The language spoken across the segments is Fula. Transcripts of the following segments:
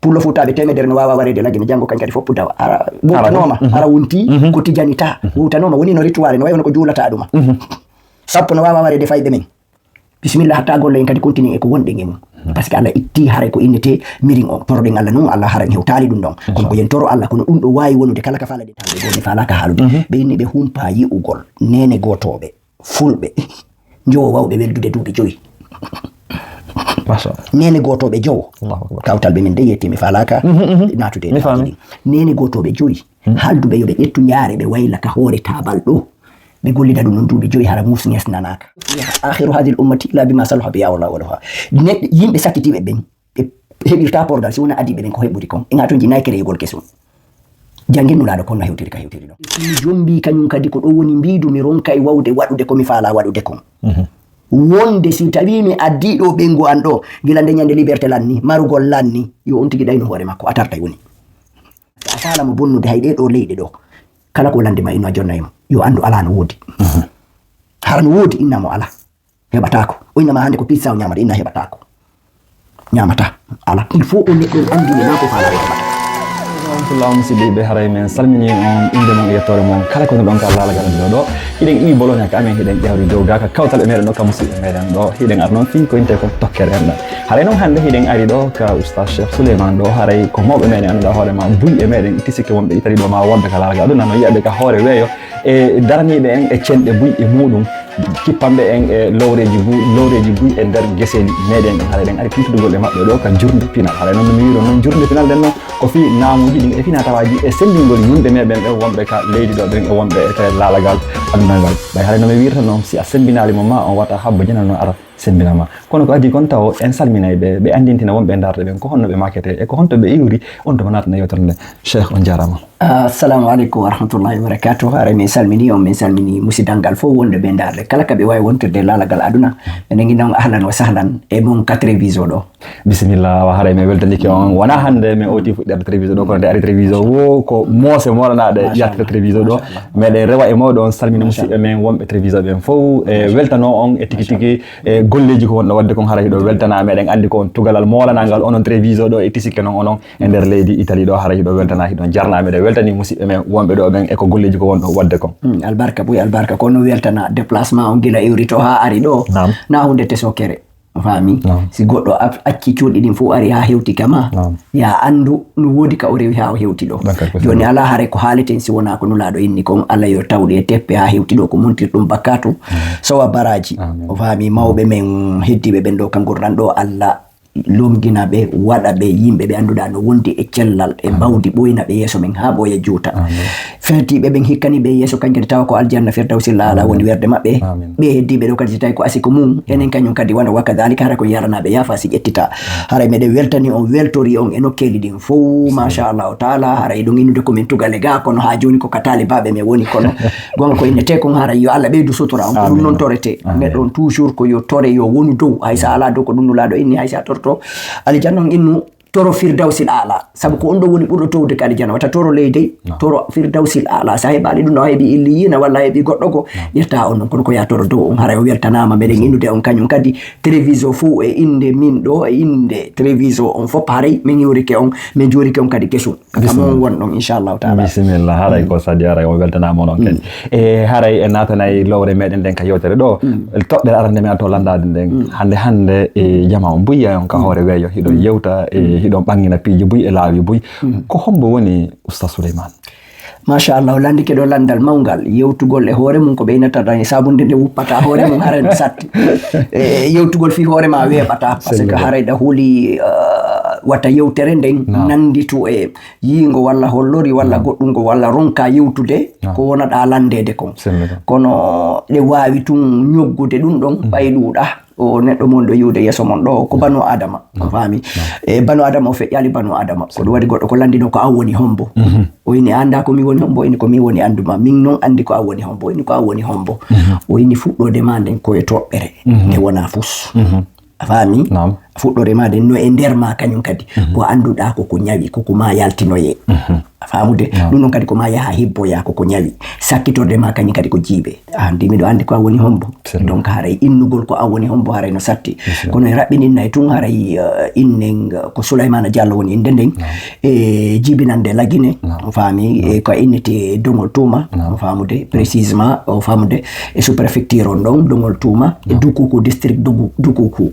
pullo futaɓe temedere no wawa warede lagine janggo kan kadi foppu dawa ara wutanoma ara wonti ko tijanita wutanoma woni no rituare no wayno ko juulata ɗuma sappo no wawa warede fayɓe men bismillah hatta golle en kadi continue e ko wonɗe nge mum par ce que Allah itti haray ko innete mirin o toroɗen Allah noon Allah haran hewtali ɗum ɗon kono ko yen toro Allah kono ɗum ɗo wawi wonude kala ka falade tawde goni falaka haalude ɓe inni ɓe humpa yi'ugol nene gotoɓe fulɓe jowo wawɓe weldude duuɓi 5 nene gotoɓe jowo kawtal ɓe min de yettimi falaka natude nene gotoɓe 5 halduɓe yoɓe ƴettu jaare ɓe wayla ka hoore tabal ɗo ɓe gollida ɗum non duuɓi 5 hara musñes nanaka akhiru hadhihi l-ummati illa bima salaha biha wala walaha yimɓe sakkitiɓe ɓen ɓe heɓirta pordal si wona adiɓe ɓen ko heɓɓuri kon en atoji nayi kereyugol kesum janguinulaɗo kon no hewtiri ka hewtiri ɗon mi jombi kañum kadi ko ɗo woni mbidu mi ronka e wawde waɗude komi faala waɗude kon wonde si tawi mi addiɗo ɓengu an ɗo gila nde ñande liberté lanni marugol lanni yo on tigui ɗayno hoore makko a tarta woni a falamo bonnude hay ɗe ɗo leyɗe ɗo kala ko landema inno a jonnayimo yo andu ala no woodi hara no woodi innamo ala heɓatako o innama hande ko pizza o ñamata inna heɓatako ñamata ala il faut o neɗɗo andine na ko faala heɓata rahmatullah musidɓe haray men salmini on inde mon e yettore mon kala kono ɗon ka laalagal ɗo hiɗen iwi bologna ka amen hiɗen ƴewri dow ga ka kawtal e meɗen ɗo ka musidɓe meɗen ɗo hiɗen ar noon fin ko inte ko tokkere enɗan haray noon hande hiɗen ari ɗo ka oustaz Cheikh Souleymane ɗo haray ko mawɓe meɗen annduɗa hoorema buy e meɗen itti sikke wonɓe itali ɗo ma wonɓe ka laalagal ɗum nanno yiyaɓe ka hoore weeyo e daraniɓe en e cenɗe buy e muɗum kippamɓe en e lowreji buy e nder gueseji meɗen ɗen haray ɗen ari pintudugol e maɓɓe ɗo ka jurde pinal haray noon mi wiro noon jurde pinal ɗen noon ko fi naamuji ɗin e fina tawaji e sendingol yimɓe meɓen ɓen wonɓe ka leydi ɗo ɓen e wonɓe e tawi laalagal adunalngal ɓay haray no mi wirta noon si a sembinalimo ma on watta habbo janal noon ara sembinama kono ko adi kon taw en salminay ɓe andintina wonɓe darde ɓen ko honno ɓe makete e ko honto ɓe iwri on to natana yewtere nde Cheikh on jarama assalamu aleykum wa rahmatullahi wa barakatuh haray min salmini on min salmini musidalngal fof wonde ɓe darde kala ka ɓe wawi wontirde laalagal aduna enen guinon ahlan wa sahlan e mon ka télévision ɗo bisimillah wa haray min weltanike on wona hande min oti fuɗɗerde télévision ɗo kono nde ari télévision wo ko moose molanaɗe yattere télévision ɗo meɗen rewa e mawɗo on salmina musidɓe men wonɓe télévision ɓen fof e weltano on e tigi tigi e golleji ko wonɗo wadde kon haray ɗo weltana meɗen andi ko on tugalal molanangal onon télévision ɗo e tisikke noon onon e nder leydi Italie ɗo haray ɗo weltana hiɗon jarna meɗen weltani musidɓe men wonɓe ɗo ɓen e ko golleji ko wonɗo wadde kon albarka ɓuy albarka kono weltana déplacement on gila iwri to ha ari ɗo na hunde tesokere fami si goɗɗo acci cuuɗi ɗin fof ari ha hewti kama ya andu no woodi ka o rewi ha o hewti ɗo joni ala haare ko haaleten si wona ko nulaɗo inni kon Allah yo tawɗi e teppe ha hewti ɗo ko montirɗum bakkatu sowa baraji o fami mawɓe men heddiɓe ɓen ɗo ka gurɗan ɗo Allah lomgina ɓe waɗa ɓe yimɓe ɓe annduɗa no wondi e cellal e mbawdi ɓoyna ɓe yeeso men ha ɓooya juuta fertiɓe ɓen hikkani ɓe yeeso kañ kadi tawa ko aljanna firdawsi laala woni werde maɓɓe ɓe heddiɓe ɗo kadi so tawi ko asiko mum enen kañum kadi wona wakka dalika hara ko yaranaɓe yaafa si ƴettita haray meɗen weltani on weltori on e nokkeli ɗin fof machallahu taala haray ɗum innude komin tugale ga kono ha joni ko ka talibaɓe men woni kono gonga ko innete kon haray yo Allah ɓeydu sutura on ko ɗum noon torete neɗɗo on toujours ko yo tore yo wonu dow haysa ala dow ko ɗum nulaɗo inni haysa to alijanna on innu toro firdawsil ala sabu ko on ɗo woni ɓurɗo towde ka alijanna wata toro leydi toro firdawsil ala sa heɓali ɗum ɗo heeɓi illiyina walla heeɓi goɗɗo ko yetta on ɗon kono ko ya toro dow on haray o weltanama meɗen innude on kañum kadi télévision fou e inde min ɗo e inde télévision on fof haray min yurike on min jorike on kadi kesum kamon won ɗon inchallahu taala bisimillah haray ko sadi haray o weltanama on kadi e haray e natanayi lowre meɗen nden ka yewtere ɗo toɓɓere arande men to landade nden hande e jama on buya on ka hoore weeyo hiɗo yewta hiɗon ɓangina piiji buy e laawi buy ko hombo woni oustaz Souleymane machallah landike ɗo landal mawgal yewtugol e hoore mum ko ɓeynata tan sabunde nde wuppata hoore mum haray satti yewtugol fi hoore ma weeɓata par ce que haray ɗa huuli watta yewtere nden nanditu e yiingo walla hollori walla goɗɗungo walla ronka yewtude ko wonaɗa landede kon kono ɗe wawi tun ñoggude ɗum ɗon ɓayɗuɗa o neɗɗo mon ɗo yiwde yeeso mon ɗo ko banu adama fami e banu adama o feƴƴali banu adama ko ɗum waɗi goɗɗo ko landino ko an woni hombo o inni anda ko mi woni hombo ini ko mi woni anduma min noon andi ko an woni hombo ini ko an woni hombo o inni fuɗɗode ma nden koye toɓɓere nde wona fus a faami fuɗɗore ma den no e nder ma kañum kadi ko anduɗa ko ñawi koko ma yaltinoye famude ɗum noon kadi ko ma yaha hibboya koko ñawi sakkitorde ma kañum kadi ko jiiɓe andi miɗo andi ko an woni hombo donc haray innugol ko an woni hombo haray no satti kono e raɓɓininnayi tun haray innen ko Souleymana Diallo woni inde nden e jibinande lagine faami e ko innete dongol tuuma famude précisement o famude e sous préfecture on ɗon dongol tuuma e Dukuku district Dukuku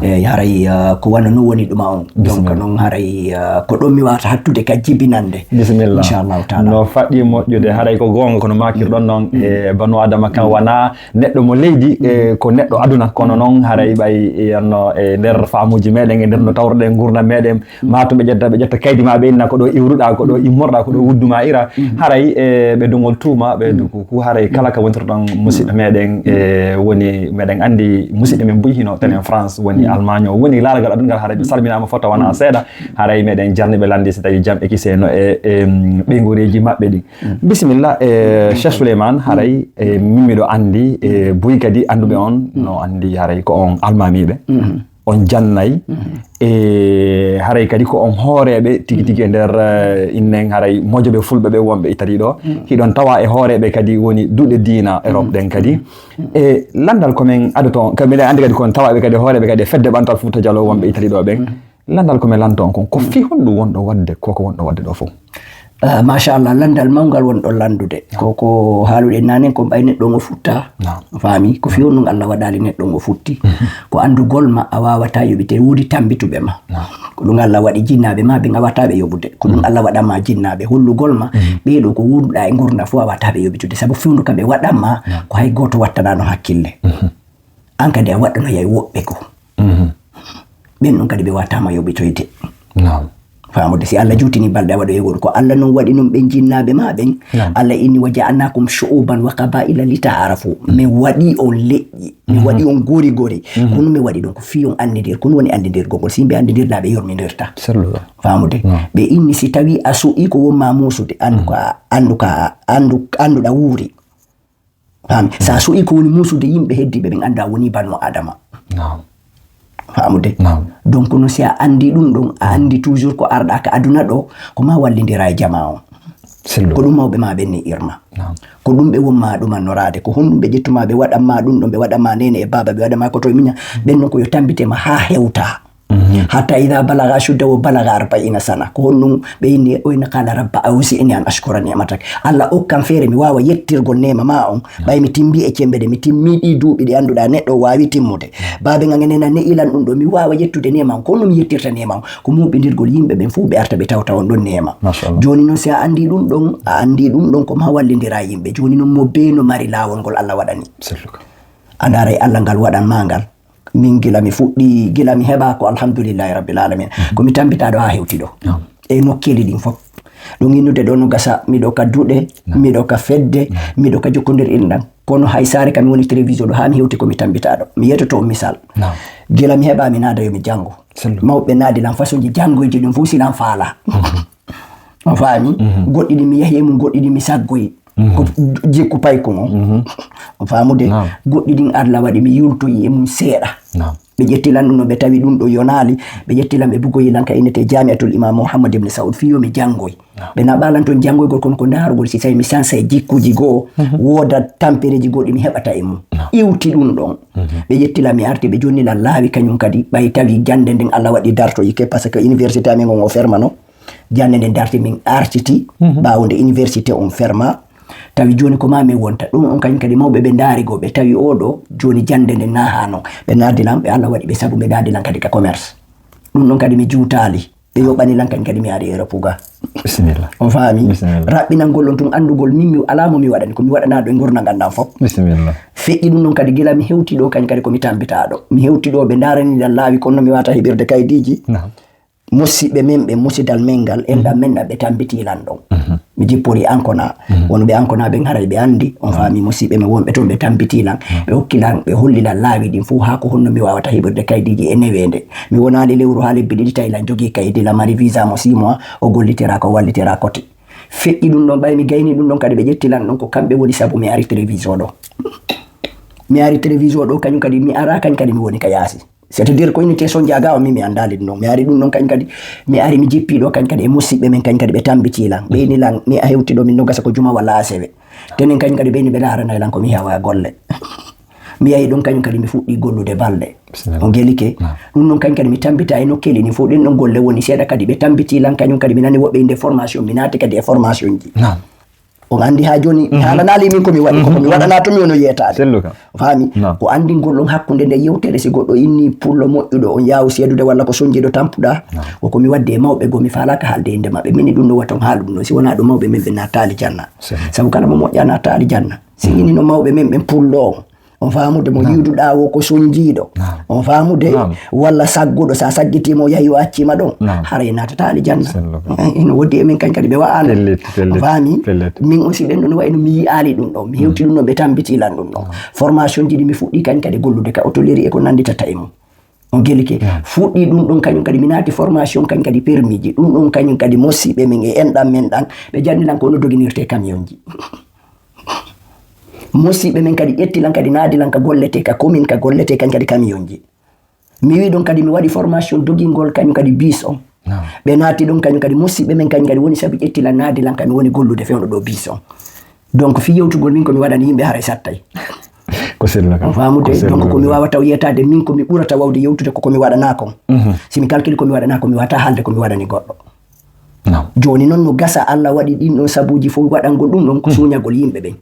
e haray ko wana no woni ɗuma on donc noon haray ko ɗon mi wata hattude ka jibinande inchallahu taala no faɗɗi moƴƴude haray ko gonga kono makirɗon noon e banu adama kan wana neɗɗo mo leydi ko neɗɗo aduna kono noon haray ɓay yanno e nder faamuji meɗen e nder no tawrɗen gurdam meɗen mato ɓe ƴetta kaydi ma ɓe inna ko ɗo iwruɗa ko ɗo immorɗa ko ɗo wudduma ira haray ɓe dongol tuuma ɓe Dukuku haray kala ka wontirɗon musidɗo meɗen e woni meɗen andi musidɗo men buy hino tenen France woni Allemagne o woni laalagal adungal haray ɓe salminama fota wana seeɗa haray meɗen jarniɓe landi so tawi jam e kiseno e ɓeygoreji maɓɓe ɗi bisimilla Cheikh Souleymane haray min miɗo andi buy kadi anduɓe on no andi haray ko on almamiɓe on jannayi e haray kadi ko on hooreɓe tigi tigi e nder innen haray mojoɓe fulɓe ɓe wonɓe Italie ɗo hiɗon tawa e hooreɓe kadi woni duuɗe diina Europe ɗen kadi e landal komin adoton miɗen andi kadi kon tawaɓe kadi hooreɓe kadi e fedde ɓantal Fouta Diallo wonɓe Italie ɗo ɓen landal komin lanto on kon ko fi honɗum wonɗo wadde koko wonɗo wadde ɗo fof machallah landal mawgal wonɗo landude koko haaluɗe nanen ko ɓay neɗɗo ngo futta faami ko fiyon ɗum Allah waɗali neɗɗo ngo futti ko andugol ma a wawata yoɓite wuudi tambituɓe ma ko ɗum Allah waɗi jinnaɓe ma ɓe gawataɓe yoɓude ko ɗum Allah waɗanma jinnaɓe hollugol ma ɓeɗo ko wuɗuɗa e gurda fo wawataɓe yoɓitude saabu fiwndu kamɓe waɗanma ko hay goto wattanano hakkille an kadi a waɗɗano yay woɓɓe ko ɓen ɗum kadi ɓe watama yoɓitoyde famude si Allah jutini balɗe a waɗo yegol ko Allah noon waɗi ɗum ɓen jinnaɓe ma ɓen Allah inni wa ja'alnakum shu'uban wa qaba'ila li ta'arafu mi waɗi on leƴƴi mi waɗi on gori kono mi waɗi ɗum ko fi on andidir kono woni andidirgol si yimɓe andidirɗa ɓe yormidirta famude ɓe inni si tawi a su'i ko wonma musude anduɗa wuuri fami sa su'i ko woni musude yimɓe heddiɓe ɓen anda woni banu adama famude donc no si a andi ɗum ɗon a andi toujours ko arɗa ka aduna ɗo ko ma wallidira e jama on ko ɗum mawɓe ma ɓen ni irma ko ɗum ɓe wonma ɗumannorade ko honɗum ɓe ƴettuma ɓe waɗanma ɗum ɗon ɓe waɗanma nene e baba ɓe waɗanma ko toye miña ɓen noon ko yo tambitema ha hewta hatta ida balaga shudda wo balaga 40 sana ko honɗum ɓe inni oyna qala rabba awsi ini an ashkura ni'matak Allah okkam feere mi wawa yettirgol nema ma on ɓay mi timbi e cembe de mi timmiɗi duuɓi ɗi anduɗa neɗɗo wawi timmude babe gangenena ne ilan ɗum ɗo mi wawa yettude nema on ko honɗum yettirta nema on ko muɓidirgol yimɓe ɓen fuu ɓe arta ɓe tawta on ɗon nema joni noon si a andi ɗum ɗon ko ma wallidira yimɓe joni noon mo be no mari lawol ngol Allah waɗani andaray Allah ngal waɗan ma ngal min gila mi fuɗɗi gila mi heɓa ko alhamdulillahi rabbil alamin ko mi tambitaɗo ha hewti ɗo e nokkeli ɗin fof ɗum innude ɗo no gasa miɗo ka duɗe miɗo ka fedde miɗo ka jokkodir inɗan kono hay sare kam mi woni télévision ɗo ha mi hewti komi tambitaɗo mi yettoto on misal gila mi heɓa mi nada yomi janggo mawɓe naadilan façon ji janggoyji ɗum fu silan faala o faami goɗɗi ɗi mi yahi e mum goɗɗi ɗi mi saggoyi ko jikku payko on famude goɗɗi ɗin Allah waɗi mi yultoyi e mum seeɗa ɓe ƴettilan ɗum no ɓe tawi ɗum ɗo yonali ɓe ƴettilan ɓe bugoyilan ka innete jami'atul imam Muhammad ibn Saud fiyo mi janggoy ɓe na ɓalan toon janggoygol kono ko darugol si tawi mi sansa e jikkuji goo woda tampereji goɗɗi mi heɓata e mum iwti ɗum ɗon ɓe ƴettilan mi arti ɓe jonnilan laawi kañum kadi ɓay tawi jande nden Allah waɗi dartoyi ke par ce que université amin on o fermano jande nden darti min artiti ɓawde université on ferma tawi joni ko mami wonta ɗum on kañum kadi mawɓe ɓe daarigo ɓe tawi oɗo joni jande nde na hano ɓe nardilan ɓe Allah waɗi ɓe saabu ɓe dardilan kadi ka commerce ɗum ɗon kadi mi juutali ɓe yoɓanilan kañum kadi mi ari Europe ga bisimilla on faami raɓɓinangol on tun andugol min mi alamo mi waɗani komi waɗana ɗo e gurna gandan fof bisimilla feƴƴi ɗum ɗon kadi gila mi hewti ɗo kañum kadi komi tambitaɗo mi hewti ɗo ɓe daranilan laawi kono mi wata heɓirde kaydiji musidɓe men ɓe musidal men ngal enɗam men ɗam ɓe tambitilan ɗon mi jippori Ancona wonɓe Ancona ɓen haray ɓe andi on faami musidɓe men wonɓe toon ɓe tambitilan ɓe hokkilan ɓe hollilan laawi ɗin fuu ha ko honno mi wawata heɓirde kaydiji e newede mi wonali lewru ha lebbi ɗiɗi tawilan jogui kaydi la mari visa mo 6 mois o gollitira ko wallitira kote feƴƴi ɗum ɗon ɓay mi gayni ɗum ɗon kadi ɓe ƴettilan ɗon ko kamɓe woni saabu mi ari télévision ɗo kañum kadi mi ara kañum kadi mi woni ka yaasi c'est-à-dire ko unité son jagawa mi andali ɗum ɗon mi ari ɗum ɗon kañ kadi mi ari mi jippiɗo kañ kadi e musidɓe men kañ kadi ɓe tambitilan ɓeyni lan mi a hewtiɗo min no gasa ko juma walla asewe tenen kañ kadi ɓeyni ɓe laranay lan ko mi hewa golle mi yahi ɗon kañum kadi mi fuɗɗi gollude balɗe on gelike ɗum ɗon kañ kadi mi tambita e nokkeli ni fo ɗin ɗon golle woni seeɗa kadi ɓe tambitilan kañum kadi mi nani woɓɓe inde formation mi naati kadi e formation ji on andi ha joni mi halanali min komi waɗi koko mi waɗana to mi wono yetade fami ko andingol ɗon hakkude nde yewtere si goɗɗo inni pullo moƴƴuɗo on yawu seedude walla ko sonjiɗo tampuɗa koko mi wadde e mawɓe goo mi falaka haalde inde maɓɓe mini ɗum no waton haalu ɗum ɗo si wona ɗo mawɓe men ɓe nattali janna saabu kala mo moƴƴa nattali janna si ini no mawɓe men ɓen pullo on famude mo yiwduɗa wo ko sonjiɗo on famude walla sagguɗo sa saggitimo yahi o accima ɗon haray natata aljanna ino woddi e min kañ kadi ɓe wa'ano fami min aussi ɓen ɗon wayno mi yiyali ɗum ɗon mi hewti ɗum ɗon ɓe tambitilan ɗum ɗon formation ji ɗi mi fuɗɗi kañ kadi gollude ka hôtellerie e ko nanditata e mum on gelike fuɗɗi ɗum ɗon kañum kadi mi naati formation kañ kadi permis ji ɗum ɗon kañum kadi mosiɓe min e enɗam men ɗan ɓe jannilan ko no doginirte camion ji musiɓe men kadi ƴettilan kadi naadilan ka gollete ka commune ka gollete kañ kadi camion ji mi wi ɗon kadi mi waɗi formation dogingol kañum kadi bis on ɓe naati ɗon kañum kadi musiɓe men kañum kadi woni saabi ƴettilan naadilan ka mi woni gollude fewno ɗo bis on donc fi yewtugol min komi waɗani yimɓe haray sattay ko selluka famude donc komi wawata yetade min komi ɓurata wawde yewtude komi waɗana kon simi calcule komi waɗana komi wata haalde komi waɗani goɗɗo joni noon no gasa Allah waɗi ɗin ɗon sabuji fof waɗangol ɗum ɗon ko suñagol yimɓe ɓen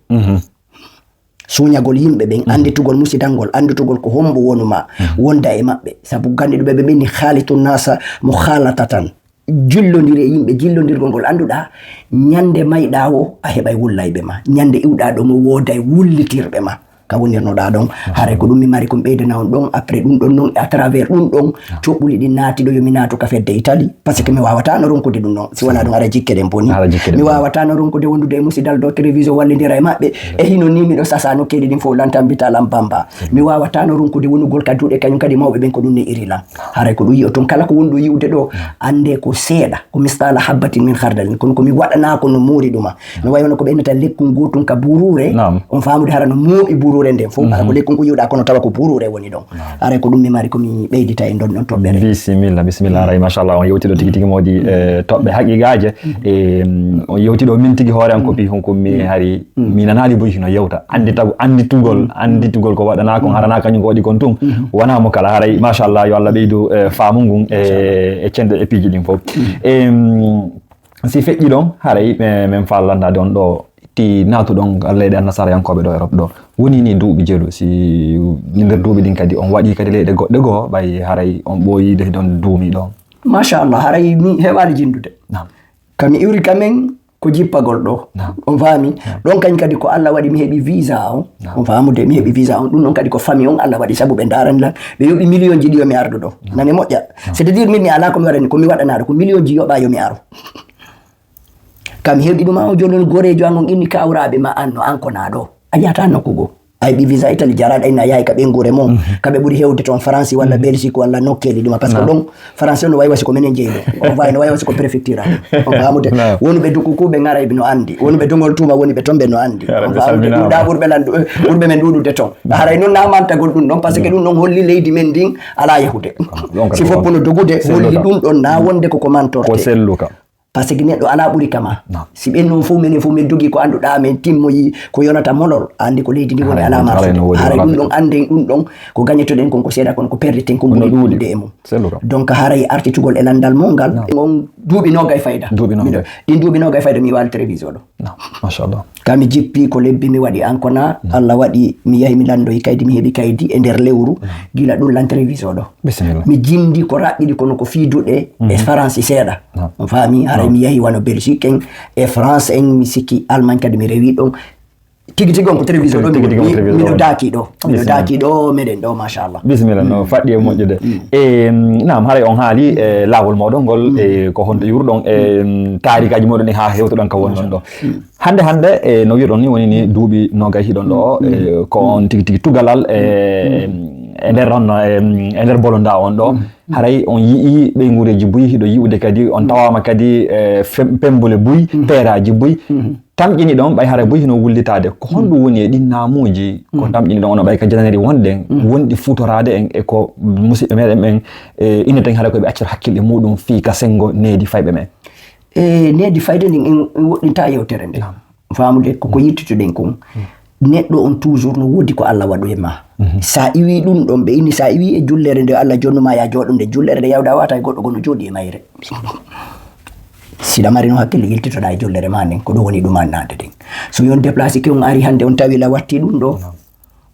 suñagol yimɓe ɓen anditugol musidangol anditugol ko hombo wonuma wonda e maɓɓe sabu ganduɗo ɓe ɓenni haalitu nasa mo haalata tan jillodiri e yimɓe jillodirgol ngol anduɗa ñande mayɗa o a heɓay wullayɓe ma ñande iwɗa ɗo mo wooday wullitirɓe ma ka wonirnoɗa ɗon haray ko ɗum mi mari komi ɓeydana on ɗon après ɗum ɗon noon à travers ɗum ɗon coɓɓuli ɗi naati ɗo yomi naatu ka fedde Italie par ce que mi wawatano ronkude ɗum ɗon si wona ɗum ara jikke ɗen boni mi wawatano ronkude wondude e musidal ɗo télévision wallidira e maɓɓe e hino ni miɗo sasa nokkeji ɗin fof lantambitalan bamba mi wawatano ronkude wonugol ka duuɗe kañum kadi mawɓe ɓen ko ɗum ne iri lan haray ko ɗum yiyo toon kala ko wonɗo yiwde ɗo ande ko seeɗa ko misqala habbatin min hardalin kono komi waɗanako no muuri ɗuma no wayi wono ko ɓennata lekkum gotum ka burure on famude hara no muuɓi burure nden fof ala ko lekkum ko yiwɗa kono tawa ko burure woni ɗon aray ko ɗum mi mari komi ɓeydita e ɗon ɗon toɓɓere bisimilla ray machallah on yewtiɗo tigi tigi modi toɓɓe haqiqaje e on yewtiɗo min tigi hoore an kopi honko mi hari mi nanali boyi no yewta anditugol ko waɗana kon harana kañum ko waɗi kon tun wona mo kala haray machallah yo Allah ɓeydu faamu ngun e cende e piiji ɗin fof si feƴƴi ɗon haray min fallandade on ɗo ti natuɗon leyɗe annasarayankoɓe ɗo Europe ɗo woni ni duuɓi jeelu si nder duuɓi ɗin kadi on waɗi kadi leyɗe goɗɗe goo ɓay haray on ɓooyide ɗon duumi ɗon machallah haray mi heɓani jindude kami iwri kamen ko jippagol ɗo on faami ɗon kañ kadi ko Allah waɗi mi heɓi visa on famude mi heɓi visa on ɗum ɗon kadi ko famille on Allah waɗi sabu ɓe darani lan ɓe yoɓi million ji ɗi yomi ardu ɗo nani moƴƴa c'est à dire min mi ala komi waɗani komi waɗanaɗo ko million ji yoɓa yomi aro kam heɓi ɗuma o joni gorejo an on inni kawraɓe ma an no an kona ɗo a yiyata nokkugo a heɓi visa Italie jaraɗa ina yahi ka ɓengure mum kamɓe ɓuuri hewde toon France walla Belgique walla nokkeli ɗuma par ce que ɗon France no wayi wasi ko minen jeeyi ɗo on wawi no wayi wasi ko préfecture on famude wonuɓe dukukuɓe garay ɓe no andi wonuɓe dogol tuma woni ɓe toon ɓe no andi on famude ɗuɗa ɓurɓe men ɗuɗude toon haray noon namantagol ɗum ɗon par ce que ɗum ɗon holli leydi men ndin ala yahude si foppo no dogude holli ɗum ɗon na wonde koko mantorte par ce que neɗɗo ala ɓuri kama si ɓennon fof minen fof min dogi ko annduɗa min timmoyi ko yonata molol andi ko leydi ndi woni ala marsude haray ɗum ɗon anden ɗum ɗon ko gagnetoɗen kon ko seeɗa kono ko perditen kon ɓuri ɗuɗude e mum donc haray artitugol e landal mongal on duuɓi nogay fayda ɗin duuɓi nogay fayda mi waali télévision ɗo machallah kami jippi ko lebbi mi waɗi ankona Allah waɗi mi yahi mi landoyi kaydi mi heeɓi kaydi e nder lewru gila ɗum lan télévision ɗo mi jindi ko raɓɓiɗi kono ko fiiduɗe e France seeɗa on faami haray mi yahi wano Belgique en e France en mi sikki Allemagne kadi mi rewi ɗon tigi tigi on ko télévision ɗo miɗo daaki ɗo meɗen ɗo machallah bisimilla no faɗɗi e moƴƴude e nam haray on haali e laawol moɗon ngol e ko honɗo yurɗon e tarikaji moɗon ni ha hewtoɗon ka wonɗon ɗo hande e no wiɗon ni woni ni duuɓi nogay hiɗon ɗo ko on tigi tigi tugalal e nder ranno e nder bolonda on ɗo haray on yii ɓe ngureji buy hiɗo yi'ude kadi on tawama kadi pembole buy peeraji buy tamƴini ɗon ɓay haray buy hino wullitade ko honɗum woni e ɗin naamuji ko tamƴini ɗon ono ɓay ka janari wonɗen wonɗi futorade en e ko musidɓe meɗen ɓen inneten haray koɓe accata hakkille muɗum fii ka sengo needi fayɓe men needi fayde ndin en woɗɗinta yewtere nde famude koko yittituɗen kon neɗɗo on toujours no woodi ko Allah waɗu e ma sa iwi ɗum ɗon ɓe inni sa iwi e jullere nde Allah jonnuma ya jooɗo nde jullere nde yawda wata e goɗɗo gono jooɗi e mayre siɗa mari no hakkille yiltitoɗa e jullere ma nden ko ɗum woni ɗumannade ɗen so yon déplacé ke on ari hannde on tawi la watti ɗum ɗo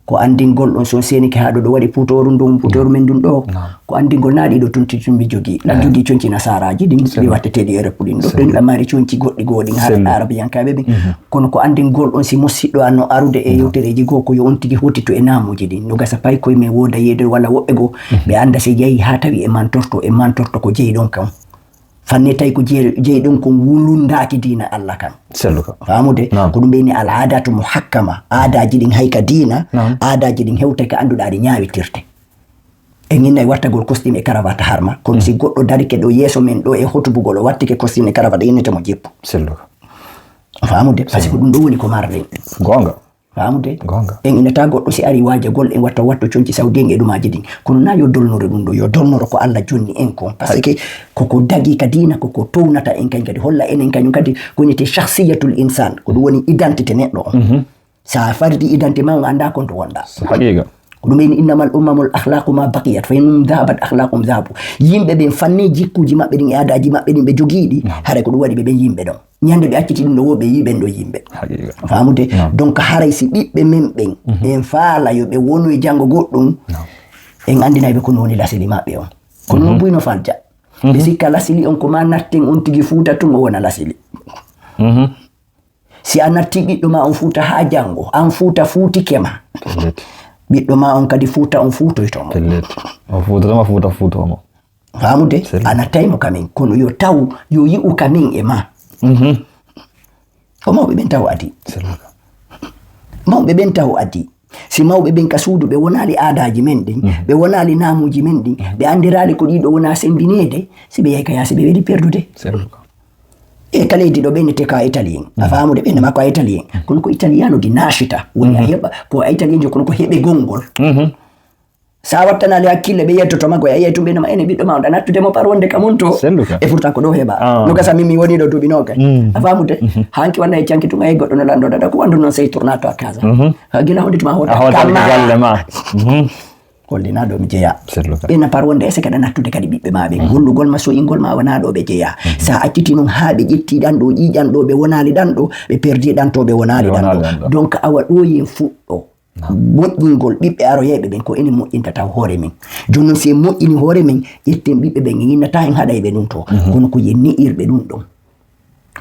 ko andingol ɗon son senike haɗo ɗo waɗi putoru ndum putoru men ɗum ɗo ko andingol naaɗi ɗo tonti tumbi jogii la jogii conci nasaraji ɗin ɗi watteteɗi Europe ɗin ɗo ɗin lamari conci goɗɗi goɗin ha arabiyankaɓe ɓe kono ko andingol ɗon si musidɗo anno arude e yewtereji goo ko yo on tigi hottito e namuji ɗin no gasa pay koye men woda yeede walla woɓɓe goo ɓe anda so yeehi ha tawi e mantorto ko jeeyi ɗon kam fanne tawi ko jeeyi ɗon ko wulundaki diina Allah kan famude ko ɗum ɓeyni al adatu muhakkama aadaji ɗin hayka diina aadaji ɗin hewta ka annduɗa ɗi ñawitirte en innayi wattagol costume e caravate harma kono si goɗɗo darike ɗo yeeso men ɗo e hotubugol o wattike costume e caravate innetemo jeppu famude par ce que ɗum ɗo woni ko marɗen gonga famude en inata goɗɗo si ari waajagol en watto conci saudi en e ɗumaji ɗin kono na yo dolnore ɗum ɗo yo dolnoro ko Allah jonni en kon par ce que koko dagi ka diina koko townata en kañ kadi holla enen kañum kadi ko wonite shahsiyatul insan ko ɗum woni identité neɗɗo on sa fardi identité ma on anda konto wonɗa haqiqa ko ɗum eni innamal ummamul akhlaqu ma baqiyat fa in dhahabat akhlaqum dhahabu yimɓe ɓen fanni jikkuji maɓɓe ɗin e aadaji maɓɓe ɗin ɓe jogiiɗi haray ko ɗum waɗi ɓe ɓen yimɓe ɗon ñande ɓe acciti ɗum ɗo wo ɓe yiɓen ɗo yimɓe famude donc haray si ɓiɓɓe men ɓen en faala yo ɓe wonu e janngo goɗɗum en andinayɓe kono woni lasili maɓɓe on kono no buyno falja ɓe sikka lasili on ko ma natten on tigi fuuta tun o wona lasili si a natti ɓiɗɗo ma on fuuta ha janngo an fuuta fuutike ma ɓiɗɗo ma on kadi fuuta on fuutoytomo o fuutatama fuuta fuutomo famude a nattaymo kamen kono yo taw yo yi'u kamen e ma ko mawɓe ɓen taw adi mawɓe ɓen taw adi si mawɓe ɓen ka suudu ɓe wonali aadaji men ɗin ɓe wonali namuji men ɗin ɓe andirali ko ɗiɗo wona sembinede si ɓe yahi ka yaasi ɓe weɗi perdude e kaleydi ɗo ɓennete ka italien a famude ɓenne ma ko a italien kono ko italiano di nascita woni a heɓa ko a italien jo kono ko heɓe gongol sa wattanali hakkille ɓe yettotoma koye a yiyay tum ɓenoma ene ɓiɗɗo ma on ɗa nattudemo par wonde kamum to e pourtant ko ɗo heɓa no gasa min mi woni ɗo duuɓi noga a famude hanki walla e canki tuma e goɗɗo no landoɗaɗa ko wandu noon sey tourna to a casa ha gila honde tuma galle ma hollina ɗo mi jeeya ɓenna par wonde ese kaɗa nattude kadi ɓiɓɓe maɓe gollugol ma soyingol ma wona ɗo ɓe jeeya sa acciti noon ha ɓe ƴetti ɗan ɗo ƴiƴan ɗo ɓe wonali ɗan ɗo ɓe perdi ɗan to ɓe wonali ɗan ɗo donc awa ɗoyen fuɗɗo moƴƴingol ɓiɓɓe aroyeɓe ɓen ko enen moƴƴinta taw hoore men joni noon si en moƴƴini hoore men ƴetten ɓiɓɓe ɓen en innata en haɗay ɓe ɗum to kono ko yen ni'irɓe ɗum ɗon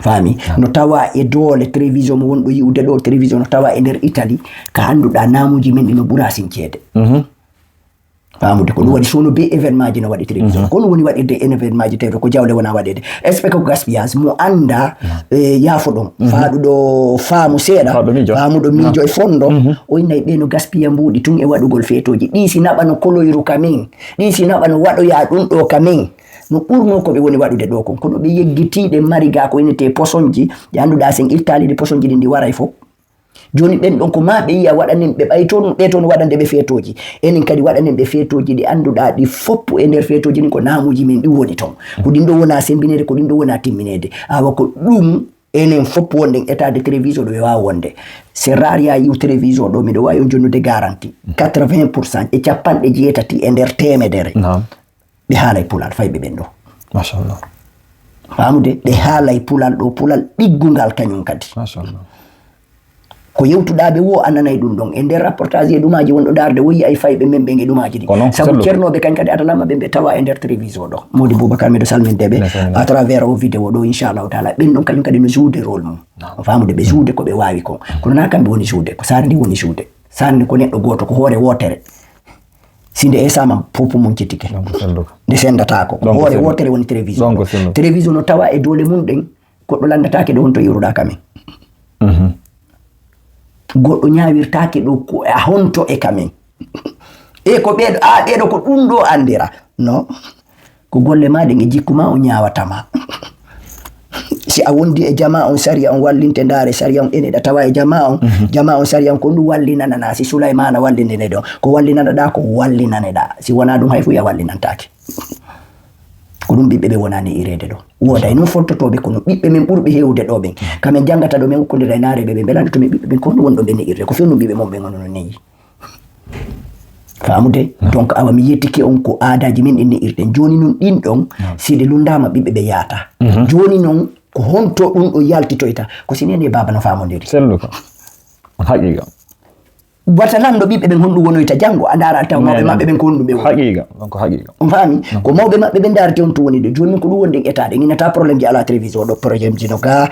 faami no tawa e doole télévision mo wonɗo yi'ude ɗo télévision no tawa e nder Italie ka annduɗa namuji men ɗi no ɓura sincede famude ko ɗum waɗi sono be événement ji no waɗi télévision ko ɗum woni waɗirde événement ji tawi ko jawle wona waɗede espèce ko gaspillage mo anda yaafo ɗon faaɗuɗo faamu seeɗa faamuɗo miijo e fondo o innayi ɓe no gaspilla mbuuɗi tun e waɗugol feetoji ɗi si naɓa no koloyru kamen ɗi si naɓa no waɗoya ɗum ɗo kamen no ɓurno ko ɓe woni waɗude ɗo kon kono ɓe yeggitiɗe mari ga ko innete poson ji ɗi annduɗa sen irtali ɗi poson ji ɗin ɗi waray fof joni ɓen ɗon ko ma ɓe yiya waɗanen ɓe ɓay toon ɓe toon waɗande ɓe feetoji enen kadi waɗanen ɓe feetoji ɗi annduɗa ɗi foppu e nder feetoji ɗin ko namuji men ɗi woni toon ko ɗin ɗo wona sembinede ko ɗin ɗo wona timminede awa ko ɗum enen foppu wonɗen état de télévision ɗo ɓe wawi wonde c'est rare ya yiw télévision ɗo miɗo wawi on jonnude garantie 80% e 80% e nder temedere ɓe haalay pulal fayɓe ɓen ɗo machallah famude ɓe haalay pulal ɗo pulal ɗiggungal kañum kadi machallah ko yewtuɗaɓe wo ananay ɗum ɗon e nder rapportage e ɗumaji wonɗo darde wo yiyay fayɓe men ɓen e ɗumaji ɗi saabu ceernoɓe kañ kadi adalama ɓe tawa e nder télévision ɗo modi Boubacar miɗo salmindeɓe à travers o vidéo ɗo inchallahu taala ɓen ɗon kañum kadi no joude rôle mum famude ɓe joude koɓe wawi kon kono na kamɓe woni joude ko sare ndi woni joude sare ndi ko neɗɗo goto ko hoore wotere sinde e sama popo mum cittike nde sendatako hoore wotere woni télévision télévision no tawa e dole mum ɗen goɗɗo landatake ɗo honto yiruɗa kamen goɗɗo ñawirtake ɗo ko a honto e kamen e ko ɓeɗo ko ɗum ɗo andira no ko golle ma ɗe jikku ma o ñawatama si a wondi e jama on sariya on wallinte ndaare sariya on ene da tawa e jama on sariya on ko ndu wallinana si Sulaimana wallinane do ko wallinana da ko wallinane da si wona dum hay fu ya wallinantake ko dum bibbe be wonani irede do woda no fontotobe kono bibbe men burbe hewde do ben kamen jangata do men hukkundira naare be belande to bibbe ben ko won do ben irede ko fenno bibbe mon be ngono ni famude donc awa mi yettiki on ko aadaji men inni irden joni non din don side lundama bibbe be yata joni non ko honto dum do yaltitoyta ko sinene baba no famondiri sellu ko haqiqa Batalando bibbe ben hondu wonoyta jango andara taw mawbe mabbe ben ko hondu be haqiqa donc haqiqa on fami ko mawbe mabbe ben darti on to woni de joni ko dum wonde etade nginata problème ji ala télévision do problème ji no ka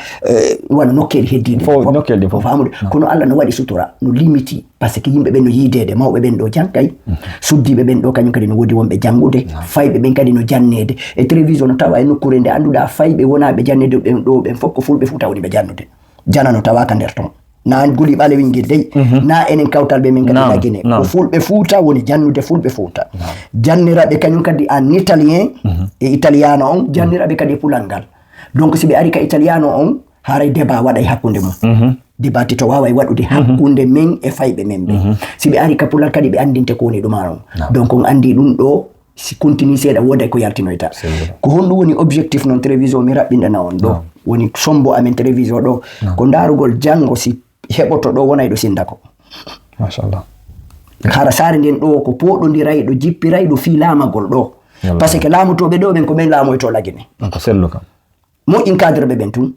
wana nokkel heddi fo famude kono alla no wadi sutura no limiti parce que yimbe ben no yidede mawbe ben do jankay suddibe ben do kanyum kadi no wodi wonbe jangude faybe ben kadi no jannede e télévision no tawa e nokkure nde anduda faybe wona be jannede ben do ben fokko fulbe futa woni be jannude janano tawa ka der ton na guli bale wingir dey na enen kawtal be men kadi lagine ko fulbe fuuta woni jannude fulbe fuuta jannirabe kanyum kadi en italien e italiano on jannirabe kadi pulangal donc si be ari ka italiano on haray débat wada hakkunde mum débat to wawa wadude hakkunde men e faybe men be si be ari ka pulal kadi be andinte ko woni dum aron donc on andi dum do si continue seda woda ko yaltinoyta ko hondu woni objectif non télévision mi rabbindana on do woni sombo amen télévision do ko darugol jango si heboto do wonay do sindako machallah hara sare den do ko podondiray do jippiray do fi lamagol do parce que lamutobe do ben ko ben lamoy to lagine ko sello kam mo in cadre be bentum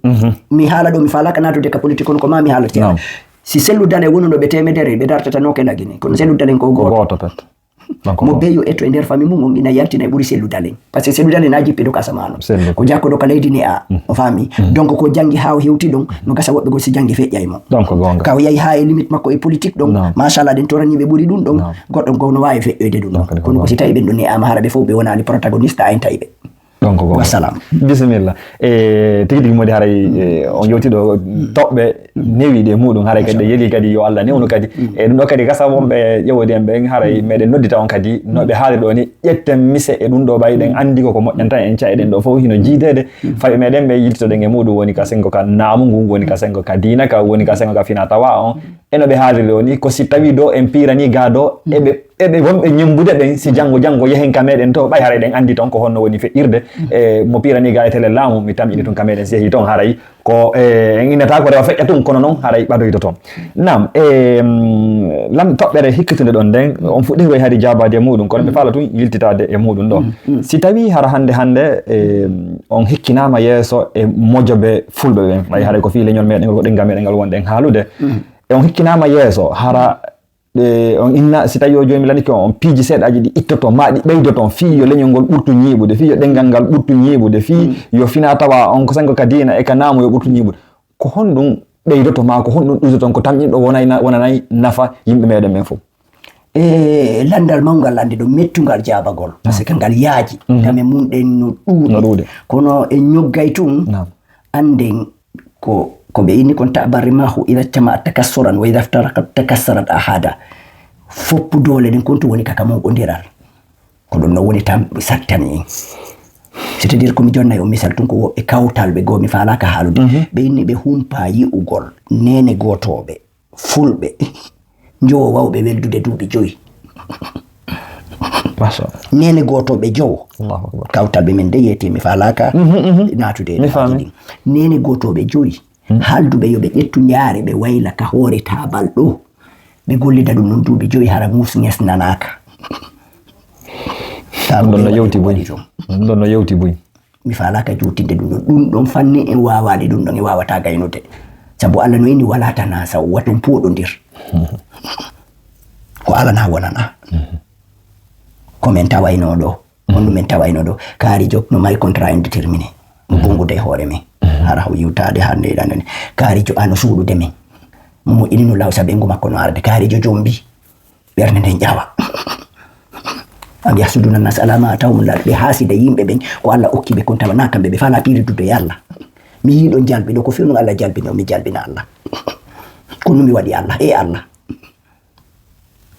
mi hala do mi fala kana to de ka politique ko ma mi halati si sellu dale wonuno be temedere be dartata no ke lagine ko sellu dale ko goto pet mo beyo eto e der famille mum ina yaltina e buri sellu dalen parce que sellu dalen na jippi do kasamano ko jakko do ka leydi ni a o fami donc ko jangi haw hewti don no kasa wobbe go si jangi fejjay mo donc gonga ka yayi ha e limite makko e politique don machallah den torani be buri dum don goddo go no wawi fejjede dum kono ko si tawi ben do ni ama harabe fo be wonani protagoniste a en tawi donc gonga wassalam bismillah tigi modi haray on yoti do tobbe newi de mudum haray kadi yeli kadi yo Allah newno kadi e dum do kadi gasa wonbe yewodi en be haray meden noddita on kadi no be haali do ni yetten mise e dum do bayden andi ko moƴƴanta en caiden do fo hino jidede fabe meden be yiltito de mudum woni ka sengo ka namungu woni ka sengo ka dina ka woni ka sengo ka fina tawa on eno be haali do ni ko si tawi do en pirani gado ebe wonbe nyembude ben si jango yehen kameden to bay haray den andi ton ko honno woni fe irde mo pirani ga tele lamu mi tamini ton kameden si ton haray ko en inata ko rewa fejja ton kono non haray badoydo ton nam lam tobbere hikkitunde don den on fuddi way hadi jabade mudum kono be fala tun yiltitade e mudum do si tawi hara hande on hikkinama yeso e mojobe fulbe ben bay haray ko fi leñol meden ko denga meden gal wonde en halude e on hikkinama yeso hara on inna si tawi o joni lani ko on piiji seedaji di ittoto maadi beydoton fi yo leñol gol burtu nyibude fi yo dengal gal burtu nyibude fi yo fina tawa on ko sango kadina e kanamu yo burtu nyibude ko hondum beydoto ma ko hondum uzoton ko tamjido wonanay nafa yimbe meden men fu landal mangal ande do mettungal jabagol parce que ngal yaaji dame mun den no duude kono e nyoggay tun anden ko be inni kon ta'barimahu idha tama takassuran wa idha takassarat ahada foppu dole den konto woni kaka mo gondiral ko don no woni tam sattani c'est-à-dire ko mi jonna yo misal tun ko e kawtal be go mi fala ka halude be inni be humpa yi ugol nene gotobe fulbe njowo wawbe weldude duubi joyi masha nene gotobe jowo Allahu akbar kawtal be men de yeti mi fala ka natude nene gotobe joyi halduɓe yo ɓe ƴettu njaare ɓe wayla ka hoore tabal ɗo ɓe gollida ɗum non duuɓi joyi hara mus ngesnanaka ɗon no yewti boyi mi falaka juutinde ɗum ɗon fanni en wawade ɗum ɗon e wawata gaynude sabu Allah no inni wala tanasa waton poɗodir ko alana wonana komin tawayno ɗo on ɗumen tawayno ɗo kaari jok no mari contrat indéterminé bongude e hoore men hara haw yiwtade hande ɗanani kaarijo ano suuɗude men mo inino lawsa ɓengu makko no arde kaarijo jombi ɓernde nden ƴawa am yahsuduna nas alama tawmum ɓe haasida yimɓe ɓen ko Allah okki ɓe kon tawa na kamɓe ɓe fala piridude e Allah mi yiiɗo jalbiɗo ko fewno Allah jalbino mi jalbina Allah kono mi waɗi Allah e Allah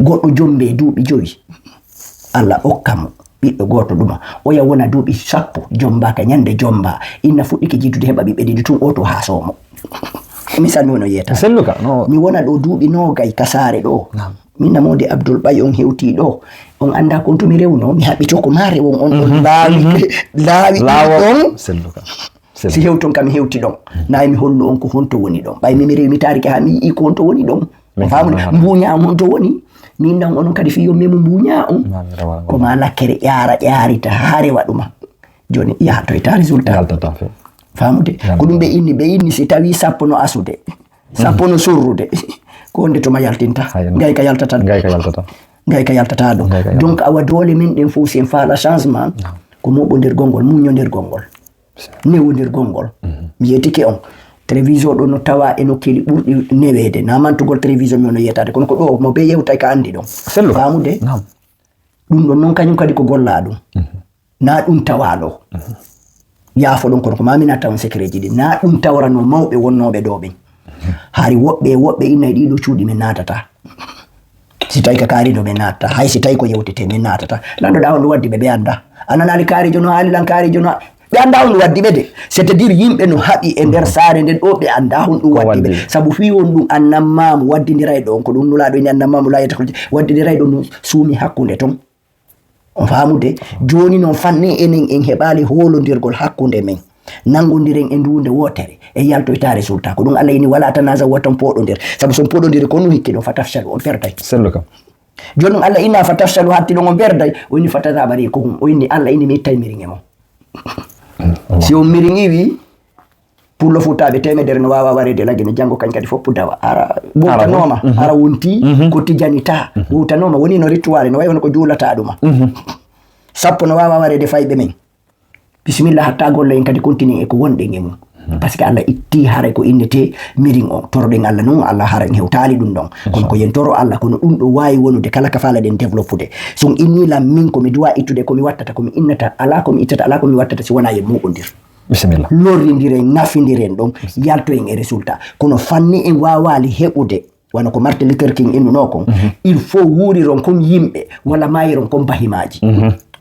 goɗɗo jombe duuɓi joyi Allah okkamo ɓiɗɗo goto ɗuma o ya wona duuɓi 10 jomba ka nyande jomba inna fuɗɗiki jiddude heɓa ɓiɓɓe ɗiɗi tun oto ha somo mi sanni no yeta selluka no mi wona ɗo duuɓi nogay ka saare ɗo min namode Abdoul Ɓay on hewti ɗo on anda kon to mi rewno mi haɓi coko mare on laawi ɗon selluka si hewton kam mi hewti ɗon nayi mi hollu on ko honto woni ɗon ɓay mi rewi mi tariki ha mi yii ko honto woni ɗon famude mbuña am honto woni min nan onon kadi fiyo memo mbuña on ko ma lakkere ƴaarita ha rewa ɗuma joni yahtoyta résultat famude ko ɗum ɓe inni si tawi sappo no asude sappo no surrude ko wonde to ma yaltinta gay ka yaltata ɗum donc awa doole men ɗen fof sen faala changement ko moɓodirgol ngol muñodirgol ngol newodirgol ngol mi yetike on télévision ɗo no tawa e nokkeli ɓurɗi newede namantugol télévision mi ono yetade kono ko ɗo mo be yewtay ka andi ɗon famude ɗum ɗon noon kañum kadi ko golla ɗum na ɗum tawaɗo yaafo ɗon kono ko mamina tawan secret ji ɗi na ɗum tawrano mawɓe wonnoɓe ɗo ɓen hari woɓɓe innayi ɗiɗo cuuɗi min natata si tawi ka kaariɗo min natta hay si tawi ko yewtete min natata lanɗoɗa on ɗum waddi ɓe anda ananali kaarijo no haalilan kaarijo no ɓe anda on ɗum waddi ɓe de c' est à dire yimɓe no haɓi e nder saare nden ɗo ɓe anda on ɗum waddi ɓe saabu fi on ɗum annammamu waddiniray ɗon ko ɗum nulaɗo ini annammamu layata ko waddiniray ɗon ɗum suumi hakkunde ton on famude joni noon fanni enen en heɓali holodirgol hakkunde men nangodiren e ndude wotere e yaltoyta résultat ko ɗum Allah ini wala tanaza watan poɗodir saabu son poɗodiri ko nu hikki ɗo fatafsalu on perday sellu kam joni ɗum Allah inna fatafsalu hatti ɗon on perday o inni fatasabari ko hum o inni Allah ini mi ittay mirin e mo si on mirin wi pullo futaɓe temedere no wawa warede lagge no janggo kañ kadi foppu dawa ara ɓowtanoma ara wonti ko tijanita ɓowtanoma woni no rituale no wayi hono ko juulata ɗuma sappo no wawa warede fayɓe men bisimilla hatta golla en kadi continue e ko wonɗen e mum par ce que Allah itti haray ko innete mirin o toroɗen Allah noon Allah haray en hewtali ɗum ɗon kono ko yen toro Allah kono ɗum ɗo wawi wonude kala ka faala ɗen développude son innilam min komi duwa ittude komi wattata komi innata ala komi ittata ala komi wattata si wona yen muɓodir bisimilla lorridiren nafidiren ɗon yalto en e résultat kono fanni en wawali heɓude wano ko Martin Luther King innuno kon il faut wuuriron comme yimɓe walla mayiron comme bahimaji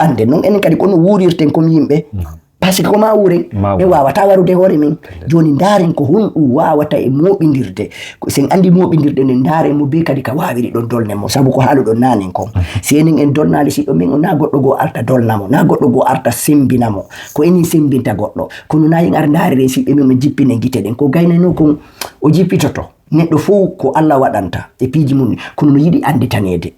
ande noon enen kadi kono wuurirten comme yimɓe par ce que ko ma wuuren en wawata warude hoore men joni daren ko honɗum wawata e moɓidirde sen andi moɓidirde nde daren mo be kadi ka wawiri ɗon dolnen mo saabu ko haaluɗon nanen kon si enen en dolnali siɗɗo men o na goɗɗo goo arta dolnamo na goɗɗo goo arta sembinamo ko enen sembinta goɗɗo kono na en ar dariren siɓɓe men o jippine guite ɗen ko gaynano kon o jippitoto neɗɗo fof ko Allah waɗanta e piiji mum kono no yiɗi anditanede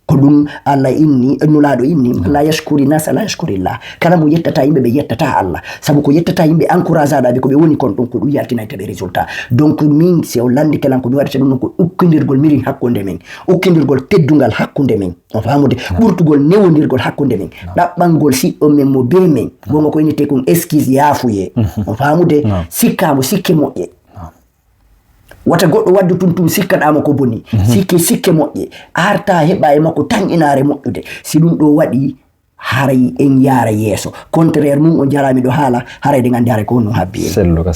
ko ɗum Allah inni nulaɗo inni la yashkuri nasa la yashkurillah kala mo yettata yimɓe ɓe yettata Allah saabu ko yettata yimɓe encourage aɗaɓe ko ɓe woni kon ɗum ko ɗum yaltinayta ɓe résultat donc min si o landi kelan ko mi waɗata ɗum ko ukkidirgol mirin hakkunde men ukkidirgol teddugal hakkunde men on famude ɓurtugol newodirgol hakkunde men ɗaɓɓangol siɗɗo men mo be men gonga ko innete kon excuse yaafuye on famude sikkamo sikke moƴƴe wata goɗɗo waddu tum sikkaɗama ko boni sikke moƴƴe arta heɓa e makko tan inare moƴƴude si ɗum ɗo waɗi haray en yaara yeeso contraire mum o jarami ɗo haala haray ɗe gandi haray ko honno habbi selluka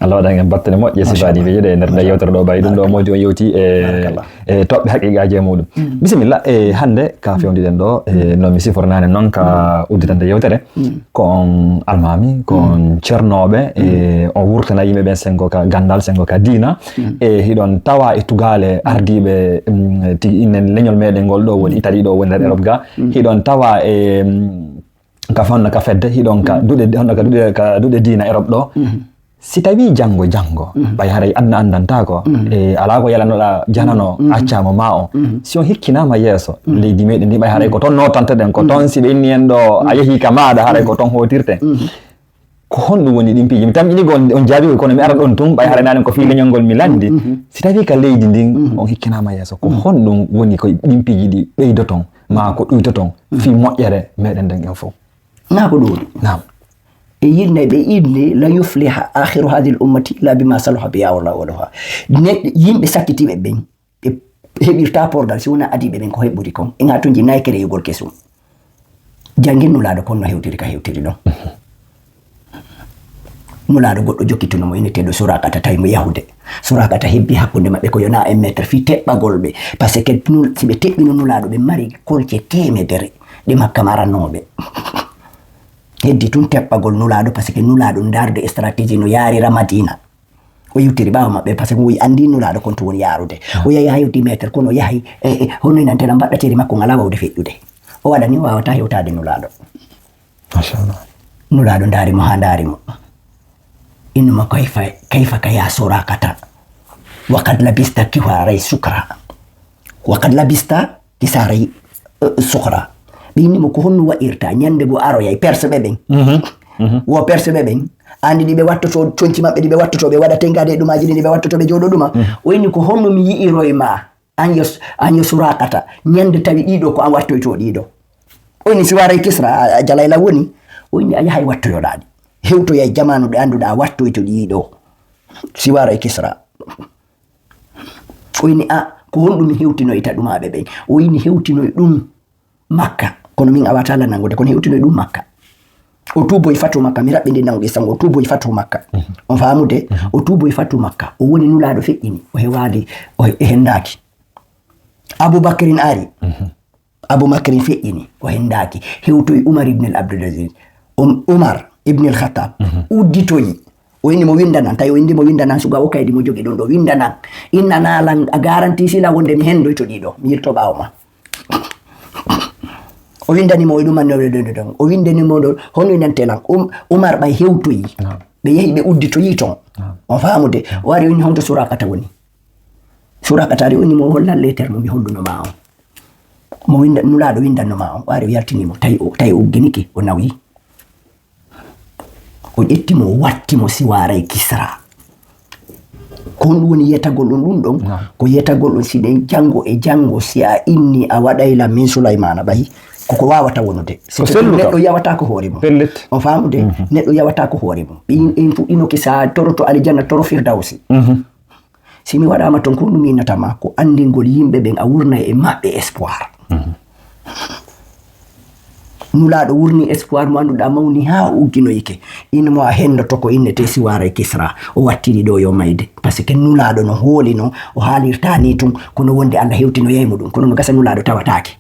Allah waɗa en battane moƴƴe sifani ɓe yiɗe nder nde yewtere ɗo ɓayi ɗum ɗo modi on yewti e toɓɓe haqiqaji e muɗum bisimilla e hande ka fewdiɗen ɗo no mi sifornane noon ka udditande yewtere ko on almami ko on ceernoɓe e on wurtana yimɓe ɓen sengo ka gandal sengo ka diina e hiɗon tawa e tugale ardiɓe tigi innen leñol meɗen ngol ɗo woni Italie ɗo woni nder Europe ga hiɗon tawa e ka fonna ka fedde hiɗon ka duɗe diina Europe ɗo si tawi janggo ɓay haray adna andanta ko e ala ko yalanoɗa janano accamo ma o si on hikkinama yeeso leydi meɗen ndi ɓay haray ko toon notanteɗen ko toon si ɓe inni en ɗo a yeehi ka maɗa haray ko toon hotirte ko honɗum woni ɗin piiji mi tamƴinigo on jaabi kono mi ara ɗon tun ɓay haray nanen ko fi leñol ngol mi landi si tawi ka leydi ndin on hikkinama yeeso ko honɗum woni ko ɗin piiji ɗi ɓeydoton ma ko ɗuytoton fi moƴƴere meɗen nden en fof na ko ɗum nam e yirne ɓe inni la yufliha akhiru hadhihi l ummati illa bima salaha biha wallahu walaha yimɓe sakkitiɓe ɓen ɓe heɓirta pordal si wona adiɓe ɓen ko heɓɓuri kon en ha tunji nayi kereyugol kesum jangin nulaɗo kon no hewtiri ka hewtiri ɗon nulaɗo goɗɗo jokkitunomo inneteɗo Surakata tawi mo yahude Surakata hebbi hakkude maɓɓe ko yona 1 métre fi teɓɓagol ɓe par ce que si ɓe teɓɓino nulaɗo ɓe mari kolce temedere leɗɗe makka maranoɓe heddi tun teppagol nulaɗo par ce que nulaɗo darde stratégie no yarira Madina o yewtiri ɓawo maɓɓe par ce que o andi nulaɗo kon to woni yarude o yahi ha yewti métre kono o yahi honno nantena mbaɗɗateri makko ngala wawde feƴƴude o waɗani o wawata hewtade nulaɗo machallah nulaɗo darimo ha darimo innuma kayfa ka ya Surakata وقد لبست كواري سكرا وقد لبست كساري سكرا بيني مكون وإرتا نيندغو أرو ياي percebe wo percebe ben andi di be wattoto tonci mabbe di be wattoto be wada tengade dumaji di be wattoto be jodo duma o inni ko honno mi yi'iro e ma anyo Surakata nyande tawi dido ko an watto to dido o inni si wara Kisra Jalayla woni o inni aya hay watto yodadi hewto yay jamanu de anduda watto to dido si wara Kisra o inni ko honɗum hewtino ita ɗumaɓe ɓen o yini hewtino ɗum Makka kono min awata la nangude kono hewtino ɗum Makka o tuboy fatu Makka mi raɓɓinde nangude sango o tuboy fatu Makka on famude o tuboy fatu Makka o woni nulaɗo feƴƴini o hewali o hendaki Aboubacrin ari Aboubacrin feƴƴini o hendaki hewtoy Umar ibn al-Abdulaziz Umar ibn al-Khattab udditoyi o inni mo windanan tawi o indi mo windanan suga o kaydi mo jogi ɗon ɗo windanan inna nalan a garanti sila wonde mi hendoy to ɗiɗo mi yirto ɓawo ma o windanimo e ɗumanno ɗon o windanimo ɗo hono nantelan Umar ɓay hewtoyi ɓe yehi ɓe udditoyi ton on famude o wari o inni honto Surakata woni Surakata ari o inni mo hollal lettere mo mi hollunoma on mo nulaɗo windannoma on o wari o yaltinimo tawi o ugginiki o nawi o ƴettimo o wattimo si waray Kisra ko ɗum woni yetagol ɗum ɗon ko yetagol ɗum siɗen jango e jango si a inni a waɗayla min Sulaymana ɓayi koko wawata wonude neɗɗo yawata ko hoore mum on famude neɗɗo yawata ko hoore mum ɓin fuɗɗinoki sa toroto aljanna toro Firdawsi si mi waɗama ton ko ɗum innatama ko andingol yimɓe ɓen a wurnay e maɓɓe espoir nulaɗo wurni espoir mo anduɗa mawni ha ugginoyke inmo a hendoto ko innete si waray Kisra o wattiri ɗo yo mayde par ce que nulaɗo no hooli no o haalirta ni tun kono wonde Allah hewtino yeymo ɗum kono no gasa nulaɗo tawatake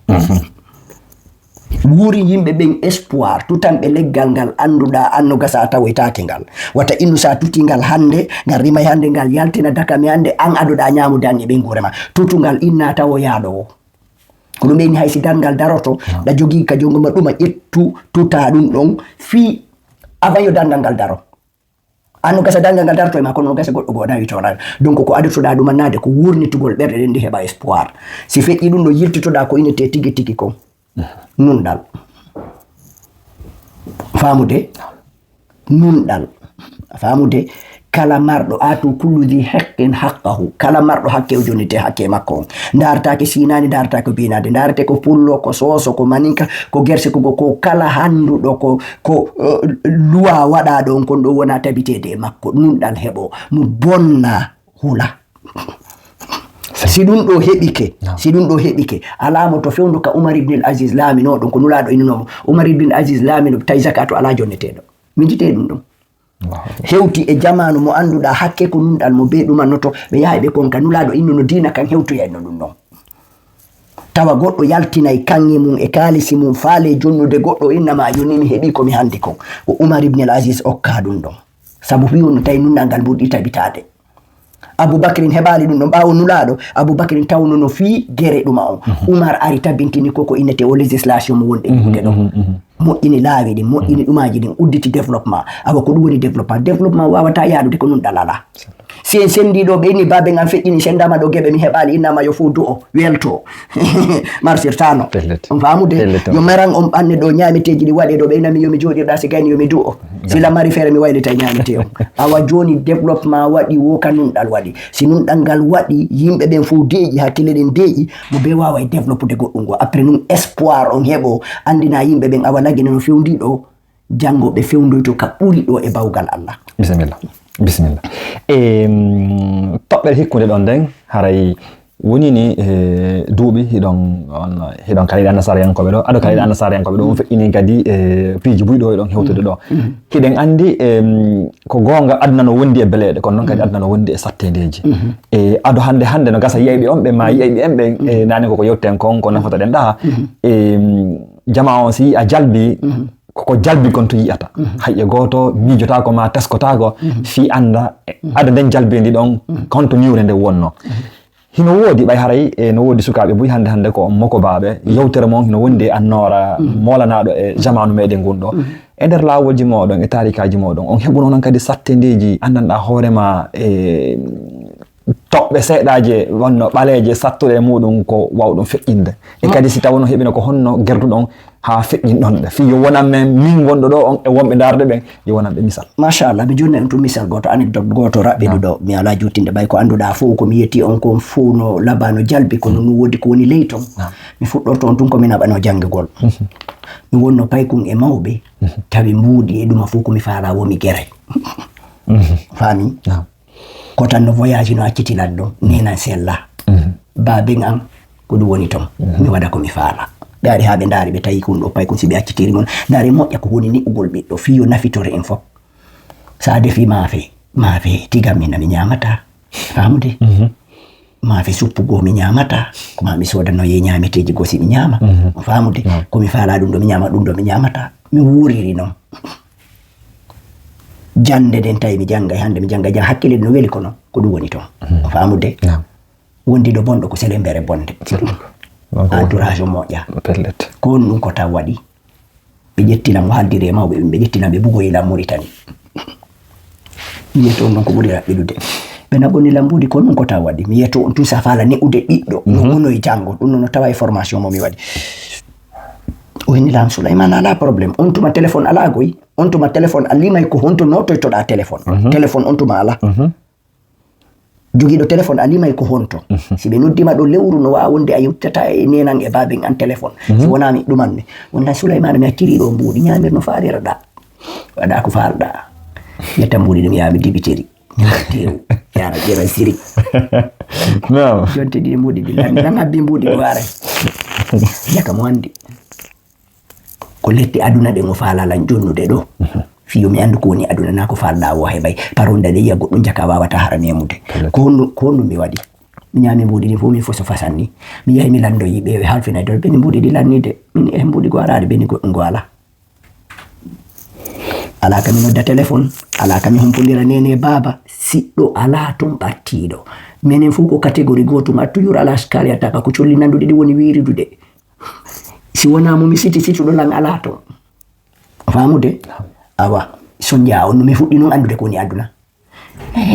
wuri yimɓe ɓen espoir tutanɓe leggal ngal anduɗa anno gasa tawoytake ngal wata innu sa tuti ngal hande ngal rimay hande ngal yaltina dakami hande an aduɗa ñamude an e ɓen gurema tutungal inna tawo yaɗowo ko ɗum ɓeyni haysi dangal daroto ɗa jogii ka jongoma ɗuma ƴettu tuta ɗum ɗon fi avant yo dangal ngal daro anno gasa dangal ngal daroto e ma kono no gasa goɗɗo goɗa witoɗa donc ko aditoɗa ɗumannade ko wurnitugol ɓerɗe ɗen ndi heɓa espoir si feƴƴi ɗum ɗo yiltitoɗa ko innete tigi tigi kon nunɗal famude nunɗal famude kala marɗo atu kullu dhi haqqin haqqahu kala marɗo hakke o jonite hakke makko on dartake sinani dartake binade darate ko pullo ko soso ko maninka ko gerse ko kala handuɗo ko luwa waɗaɗo on kon ɗo wona tabitede e makko nunɗal heɓo mo bonna hula si ɗum ɗo heɓike alamo to fewndo ka Umar ibn al-Aziz laamino ɗum ko nulaɗo innomo Umar ibn al-Aziz laamino tawi zakato ala jonneteɗo min jite ɗum ɗum hewti e jamanu mo anduɗa hakke ko nunɗal mo be ɗumannoto ɓe yaha ɓe konka nulaɗo innuno dina kan hewtoyayno ɗum ɗon tawa goɗɗo yaltinay kanŋe mum e kalisi mum faale jonnude goɗɗo innama yoni mi heeɓi komi handi kon ko Umar ibn al-Aziz okka ɗum ɗon sabu wiwono tawi nunɗal ngal ɓurɗi tabitade Aboubacrin heɓali ɗum ɗon ɓawo nulaɗo Aboubacrin tawnono fi gere ɗuma on Umar ari tabintini koko innete o législation mo wonɗe ɗuɗe ɗon moƴƴini laawi ɗin moƴƴini ɗumaji ɗin udditi développement awa ko ɗum woni développement wawata yadude ko nun ɗalala si en sendiɗo ɓe inni babe ngal feƴƴini sendama ɗo geɓe mi heɓali innama yo fuu du'o welto marsirtano on famude yo meran on ɓanne ɗo ñameteji ɗi waɗe ɗo ɓe innami yomi joɗirɗa si gayni yomi du'o sila mari feere mi waylita ñamete on awa joni développement waɗi woka nunɗal waɗi si nunɗal ngal waɗi yimɓe ɓen fuu deeƴi hakkille ɗen deeƴi mo be wawa développude goɗɗum ngo après nun espoir on heɓo andina yimɓe ɓen awa lagine no fewdiɗo jango ɓe fewdoyto ka ɓuri ɗo e bawgal Allah bisimilla toɓɓere hikkude ɗon nden haray woni ni duuɓi hiɗon kaliɗa nasarayankoɓe ɗo aɗo kaliɗa nasarayankoɓe ɗo on feƴƴini kadi piiji buyɗo e ɗon hewtude ɗo hiɗen andi ko gonga aduna no wondi e beleɗe kono noon kadi aduna no wondi e sattedeji e aɗo hande no gasa yiyayɓe on ɓe ma yiyayɓe en ɓe nani koko yewten kon ko nafata ɗen ɗa jama on si a jalbi ko jalbi kon to yiyata hayye goto mijota ko ma taskota ko fi anda ada den jalbi ndi don konto niwre nde wonno hino wodi bay haray e no wodi sukabe buy hande ko moko baabe yewtere mon hino wonde annora molanado e jamanu meden gundo e der lawolji modon e tarikaji modon on hebuno non kadi sattendeji andanda hoorema e toɓɓe seeɗaje wonno ɓaleje sattude e muɗum ko wawɗum feƴƴinde e kadi si tawono heɓino ko honno gerduɗon ha feƴƴinɗon ɓe fi yo wonan men min wonɗo ɗo on e wonɓe darde ɓen yo wonan ɓe misal machallah mi jonni en tum misal goto anecdote goto raɓɓeɗo ɗo mi ala juttinde ɓay ko anduɗa fof komi yetti on kon fuu no labano jalbi kono no wodi ko woni ley ton mi fuɗɗorto on tun komi naɓano janggugol mi wonno paykun e mawɓe tawi mbuuɗi e ɗuma fof komi faala womi gueray fami ko tan no voyage no accitilat ɗon nenan sella baben am ko ɗum woni ton mi waɗa komi faala ɓe ari ha ɓe daari ɓe tawi kun ɗo pay kon si ɓe accitiri mon daari moƴƴa ko woni ni'ugol ɓiɗɗo fiyo nafitore en fof sa defi maafe tigam min mi ñamata famude maafe suppugo mi ñamata ko ma mi sodano ye ñameteji go si mi ñama famude komi faala ɗum ɗo mi ñama ɗum ɗo mi ñamata mi wuriri noon jande den tawi mi janga hande mi janga hakkille no weli kono ko ɗum woni ton famude wondi ɗo bonɗo ko selembere bonde entourage moƴƴa ko on ɗum ko taw waɗi ɓe ƴettinam o haaldiri e mawɓe ɓe ƴettinam ɓe bugoyilam Mauritanie mi yiyto on ɗon ko ɓuri raɓɓiɗude ɓe naɓoni lambuudi ko ɗum ko taw waɗi mi yiyto on tun sa faala ne'ude ɓiɗɗo no wono e janggo ɗum noon no tawa e formation mo mi waɗi o inni lam Souleymane ala probléme on tuma téléphone ala goy on tuma téléphone a limay ko honto notoytoɗa téléphone téléphone on tuma ala jogiiɗo téléphone a limay ko honto si ɓe noddima ɗo lewru no wawa wonde a yettata e nenan e baben an téléphone si wonami ɗumanmi wonnan Souleymane mi acciri ɗo mbuuɗi ñamir no farirɗa waɗa ko falɗa yetta mbuuɗi ɗum yami dibiteri tew yara ƴeran siri jonte ɗi mbuuɗi ɗi lan habbi mbuuɗi ɗo waray jaka mo andi ko letti aduna ɗe mo faalalan jonnude ɗo fiyo mi andu ko woni aduna na ko falɗa wo heɓay paronda de yiya goɗɗum jaka wawata hara nemude ko honɗum mi waɗi mi ñami mbuuɗi ɗi fof min fof so fasanni mi yahi mi landoyi ɓe halfina dol ɓeni mbuuɗi ɗi lannide min e mbuuɗi go arade ɓeni goɗɗum go ala kami nodda téléphone ala kami humpodira nene baba siɗɗo ala ton ɓattiɗo minen fof ko catégorie gotum a toujours ala skali attaka ko colli nanduɗe ɗi woni wiridude si wona mo mi situɗo lan ala ton famude awa soñja on no mi fuɗɗi noon andude ko woni aduna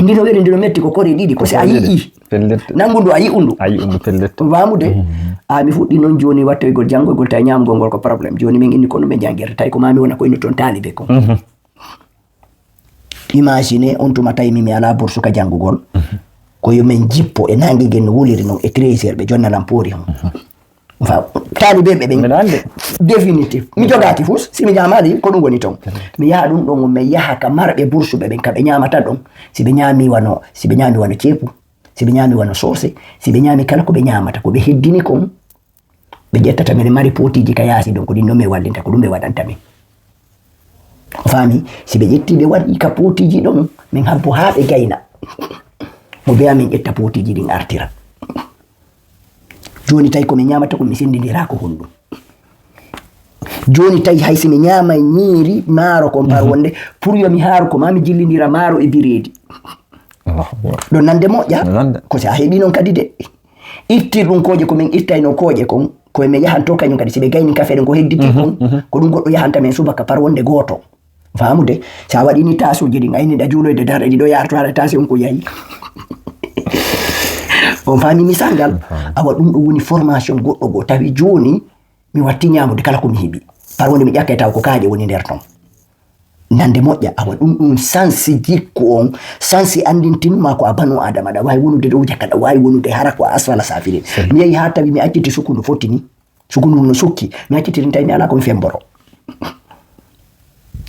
ndino weɗe ndino metti ko kori ɗiɗi ko si a yii nangundu a yi'undu famude mi fuɗɗi noon joni wattoygol janggoygol tawi ñamgol ngol ko probléme joni min inni kono ɓe jangguirta tawi ko mami wona ko inni toon taalibe ko imagine on tuma tawi mi ala bourse ka janggugol ko yomin jippo e nangue guel no wuliri noon e 13 heures ɓe jonnalam poori hon taalibe ɓe ɓen définitif mi jogaki fus si mi ñamali ko ɗum woni ton mi yaha ɗum ɗon mi yaha ka marɓe bourse ɓe ɓen kaɓe ñamata ɗon si ɓe ñami wano ceepu si ɓe ñami wano soose si ɓe ñami kala ko ɓe ñamata ko ɓe heddini kon ɓe ƴettata mine mari potiji ka yaasi ɗon ko ɗin ɗon mi wallinta ko ɗum ɓe waɗantamin fami si ɓe ƴetti ɓe waɗi ka potiji ɗon min habbo ha ɓe gayna mo mbiya min ƴetta potiji ɗin artira joni tawi komi ñamata ko mi sendidira ko honɗum joni tawi hay si mi ñamay ñiiri maaro kon par wonde pour yomi haaru ko ma mi jillidira maaro e biredi ɗo nande moƴƴa ko si a heeɓi noon kadi de ittir ɗum kooje komin ittayno kooje kon koye mi yahanto kañum kadi si ɓe gayni kafe ɗen ko hedditi kon ko ɗum goɗɗo yahanta men subaka par wonde gooto famude sa waɗini tasuji ɗin ayniɗa juuloyde darɗe ɗiɗo yarto haɗa tasi on ko yayi on fami misal ngal awa ɗum ɗo woni formation goɗɗo goo tawi joni mi watti ñamude kala komi heeɓi par wonde mi ƴakkay taw ko kaaƴe woni nder ton nande moƴƴa awa ɗum sansi jikku on sansi andintinma ko a banu adama aɗa wawi wonude dow jakka aɗa wawi wonude hara ko a asfala safirin mi yehi ha tawi mi acciti sukundu fottini sukundu no sukki mi accitirin tawi mi ala komi femboro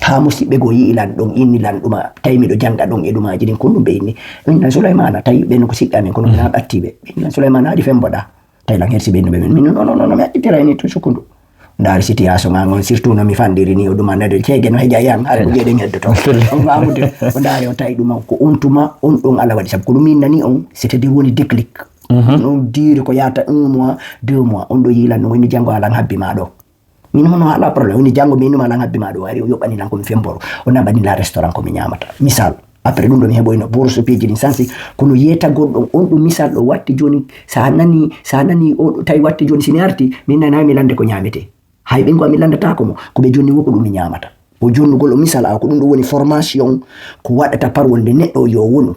ha musidɓe goo yiilan ɗon innilan ɗuma tawi miɗo janga ɗon e ɗumaji ɗin ko ɗum ɓe inni innan Souleymane tawi ɓen ko siɗɗamin kono mina ɓattiɓe innan Souleymane haɗi femboɗa tawi lan hersi ɓennuɓe men min non mi accitirayni to sukundu ndaari situation ngon surtout no mi fandiri ni o ɗuma nade ceege no heeƴa yan har ko jeeɗen heddoto on wamude o ndaari o tawi ɗuma ko on tuma on ɗon Allah waɗi saabu ko ɗum min nani on c'était woni déclic non diiri ko yata 1 mois 2 mois on ɗo yiilan no woni janggo alan habbi ma ɗo min hono ala problème ni jango min ma la ngabbi ma do wari o yobani lan ko mi femboro o nabani la restaurant ko mi nyamata misal après ɗum ɗo mi heɓoyno bourse peji ɗin sansi kono yeta goɗɗo on ɗum misal ɗo watti joni sa nani o tawi watti joni simi arti min nana mi lande ko ñamete hay ɓen go mi landata ko mo ko ɓe jonni woko ɗum mi ñamata o jonnugol o misal ko ɗum ɗo woni formation ko waɗata par wonde neɗɗo yo wonu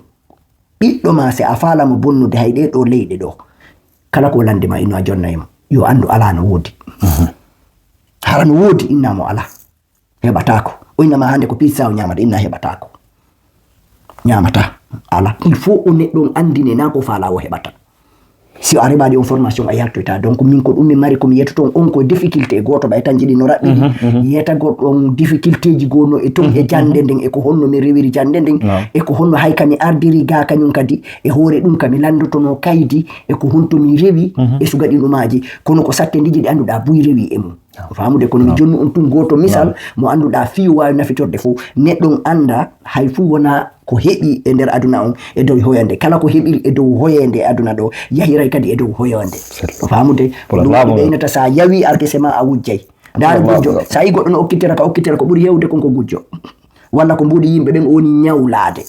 ɓiɗɗo ma se a falamo bonnude hay ɗe ɗo leyɗe ɗo kala ko lande ma inno a jonnayimo yo andu ala no woodi hara no woodi innamo ala heɓatako o innama hande ko pizza o ñamata inna heɓatako ñamata ala il faut o neɗɗo andine na ko faala o heɓata si a reɓaɗi on formation a yaltoyta donc min ko ɗum mi mari komi yettoton on ko difficulté goto ɓay tan jiɗi no raɓɓiɗi yeta goɗɗon difficulté ji gonno e ton e jande nden e ko honno mi rewiri jande nden e ko honno hay kami ardiri ga kañum kadi e hoore ɗum kami landotono kaydi e ko honto mi rewi e sugaɗi ɗumaji kono ko satte ndiji ɗi anduɗa buy rewi e mum famude kono mi jonni on tun goto misal mo anduɗa fiyo wawi nafitorde fo neɗɗon anda hay fu wona ko heɓi e nder aduna on e dow hoyande kala ko heɓiri e dow hoyande e aduna ɗo yahiray kadi e dow hoyande famude ɗum ɓeynata sa yawi argese ma a wujjay ndar gujjo sa yi goɗɗo no okkitira ka okkitira ko ɓuuri hewde konko gujjo walla ko mbuɗi yimɓe ɓen woni ñawlade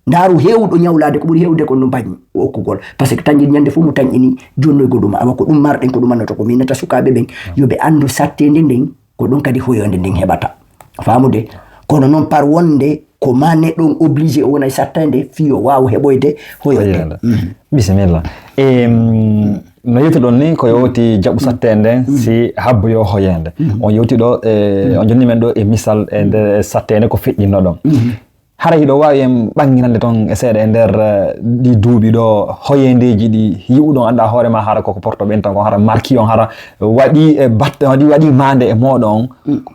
ndaru hewɗo ñawlade ko ɓuuri hewde ko no bañi okkugol par ce que tañƴi ñande fu mo tañƴini jonnoygo ɗum awa ko ɗum marɗen ko ɗumannoto ko minata sukaɓe ɓen yoɓe andu sattede nden ko ɗon kadi hoyonde nden heɓata famude kono noon par wonde ko ma neɗɗon obligé o wona sattande fiyo wawa heɓoyde hoyonde bisimilla no yewtiɗon ni ko yewti jaɓɓu sattede si habbo yo hoyende on yewti ɗo on jonni men ɗo e misal e nder sattede ko feƴƴinno ɗon hara hiɗo wawi en ɓanginande toon e seeɗa e nder ɗi duuɓi ɗo hoyendeji ɗi yi'uɗon anda hoorema hara koko porto ɓen tan ko hara marki on hara waɗi waɗi mande e moɗon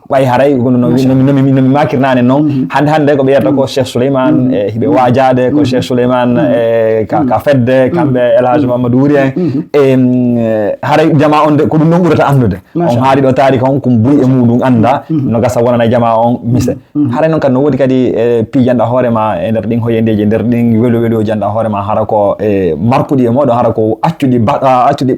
ɓay haray nomi makirnane noon hande ko ɓe yiyata ko Cheikh Souleymane e hiɓe wajade ko Cheikh Souleymane e ka fedde kamɓe Elhadji Mamadou Wuri en haray jama on de ko ɗum noon ɓurata andude on haali ɗo taari kon ko buy e muɗum anda no gasa wonana jama on mise haray noon kadi no woodi kadi pijanɗa hoorema e nder ɗin hoyendeji nder ɗin welo janɗa hoorema hara ko markuɗi e moɗon hara ko accuɗi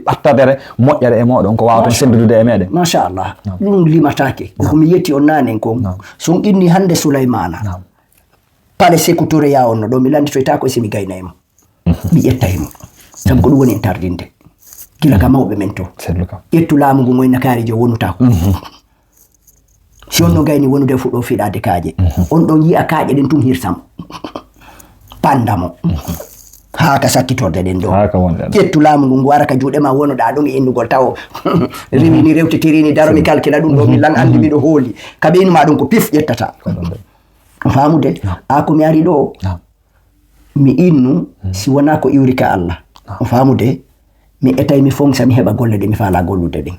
ɓattadere moƴƴere e moɗon ko wawa ton sendudude e meɗen machallah ɗum limatake komi yetti on nanen kon son inni hande Souleymana pale Sékou Touré ya onno ɗo mi landitoyta ko simi gaynaymo mi ƴettaymo sabu ko ɗum woni en tardinde gila ka mawɓe men to ƴettu laamu ngu moyna kaarijo wonutako si on no gayni wonude fuɗɗo fiɗade kaaje on ɗon yi'a kaaƴe ɗen tum hirsamo pandamo haaka sakkitorde ɗen ɗo ƴettu laamu ngu ngu ara ka juuɗe ma wonoɗa ɗon e innugol taw rewini rewtitirini daro mi calcula ɗum ɗo mi lan andi miɗo hooli ka ɓeynuma ɗum ko pif ƴettata famude a ko mi ari ɗo mi innu si wona ko iwri ka Allah famude mi etay mi fonsa mi heɓa golle ɗe mi faala gollude ɗen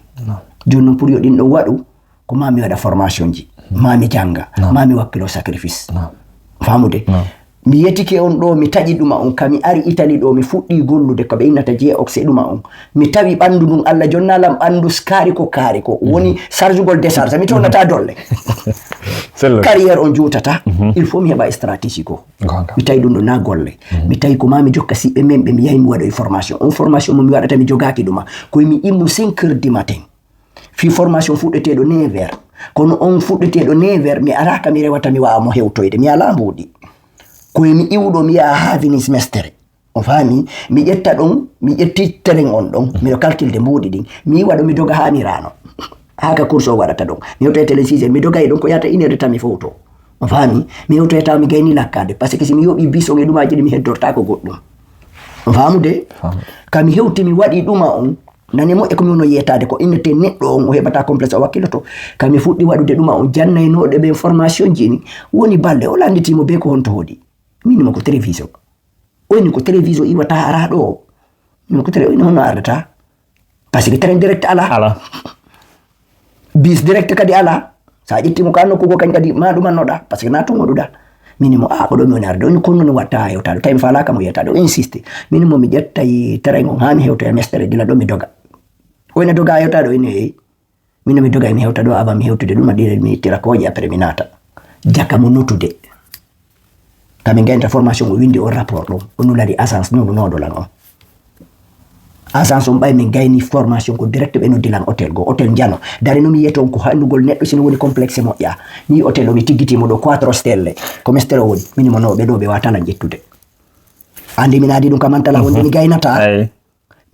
joni noon pour yo ɗin ɗon waɗu ko mami waɗa formation ji mami janga mami wakkilo sacrifice famude mi yettike on ɗo mi taƴi ɗuma on kami ari Italie ɗo mi fuɗɗi gollude ko ɓe innata J-Ox ɗuma on mi tawi ɓandu ɗum Allah jonnalam ɓandu kaari ko woni chargugol décharge mi tonata dolle carrière on jutata il faut mi heɓa stratégie ko mi tawi ɗum ɗo na golle mi tawi ko mami jokka siɓɓe men ɓe mi yahi mi waɗoy formation on formation mo mi waɗata mi jogaki ɗuma koye mi immu 5 heures du matin fi formation fuɗɗeteɗo 9h kono on fuɗɗeteɗo 9h mi araka mi rewata mi wawa mo hewtoyde mi ala mbuuɗi koye mi iwɗo mi yaha havinis mestere o faami mi ƴetta ɗon mi ƴetti terrain on ɗon miɗo calculde mbuuɗi ɗin mi yiwa ɗo mi doga ha mi rano haka course o waɗata ɗon mi hewtoye télé 6h mi dogay ɗon ko yata 1h tan mi fowto o faami mi hewtoyata mi gayni lakkade par ce que si mi yoɓi bison e ɗumaji ɗi mi heddorta ko goɗɗum o faamude kami hewti mi waɗi ɗuma on nani moƴƴe komi wono yetade ko innete neɗɗo on o heɓata complexe o wakkiloto kami fuɗɗi waɗude ɗuma on jannaynoɗe ɓe formation ji ni woni balɗe o landitimo be ko honto hoɗi minimo ko télévision oyni ko télévision iwata ara ɗo min ko télé oyni honno ardata par ce que train direct ala bis direct kadi ala sa ƴettimo ko anno kugo kañ kadi ma ɗumannoɗa par ce que na to goɗuɗa minimo ko ɗo mi woni arde oyni konno no watta hewtade tawi mi falaka mo yetade o insiste minimo mi ƴettay train on ha mi hewta e mestere gila ɗo mi doga oyne doga hewtade oyni eyi minno mi doga mi hewta ɗo avant mi hewtude ɗum aɗire mi ittira koje après mi naata jaka mo notude kami gaynta formation o windi on rapport ɗum o nulari agence noɗo noɗolan on agence on ɓay min gayni formation ko direct ɓe noddilan hôtel go hôtel Jano dari no mi yeton ko handugol neɗɗo sino woni complexe moƴƴa ni hôtel o mi tiggitimo ɗo 4 stelle ko mestere o woni minimo noɓe ɗo ɓe watala jettude andi mi naadi ɗum kamantala wonde mi gaynata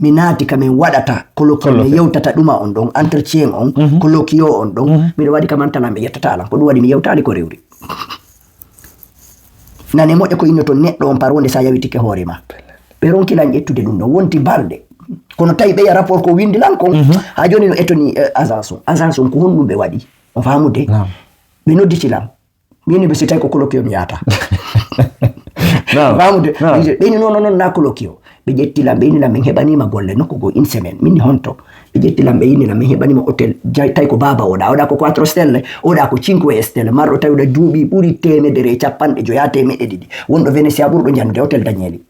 mi naati kamin waɗata colloque mi yewtata ɗuma on ɗon entretien on colloque on ɗon miɗo waɗi kamantala mi yettatalan ko ɗum waɗi mi yewtali ko rewri nane moƴƴa ko inno to neɗɗo on par wonde sa yawitike hoore ma ɓe ronkilan ƴettude ɗum ɗon wonti balɗe kono tawi ɓeya rapport ko windilan kon ha joni no ettoni agence on ko honɗum ɓe waɗi on famude ɓe nodditilan mini ɓe si tawi ko colloque mi yahata famude ɓeni noon na colloque ɓe ƴettilan ɓe yinilan min heɓanima golle nokkugo une semaine minni honto ɓe ƴettilan ɓe yinilan min heɓanima hôtel tawi ko baba oɗa ko 4 stelle oɗa ko 5 stelle marɗo tawi oɗa duuɓi ɓuuri 150 ha 200 wonɗo Venetia ɓurɗo jannude hôtel Danieli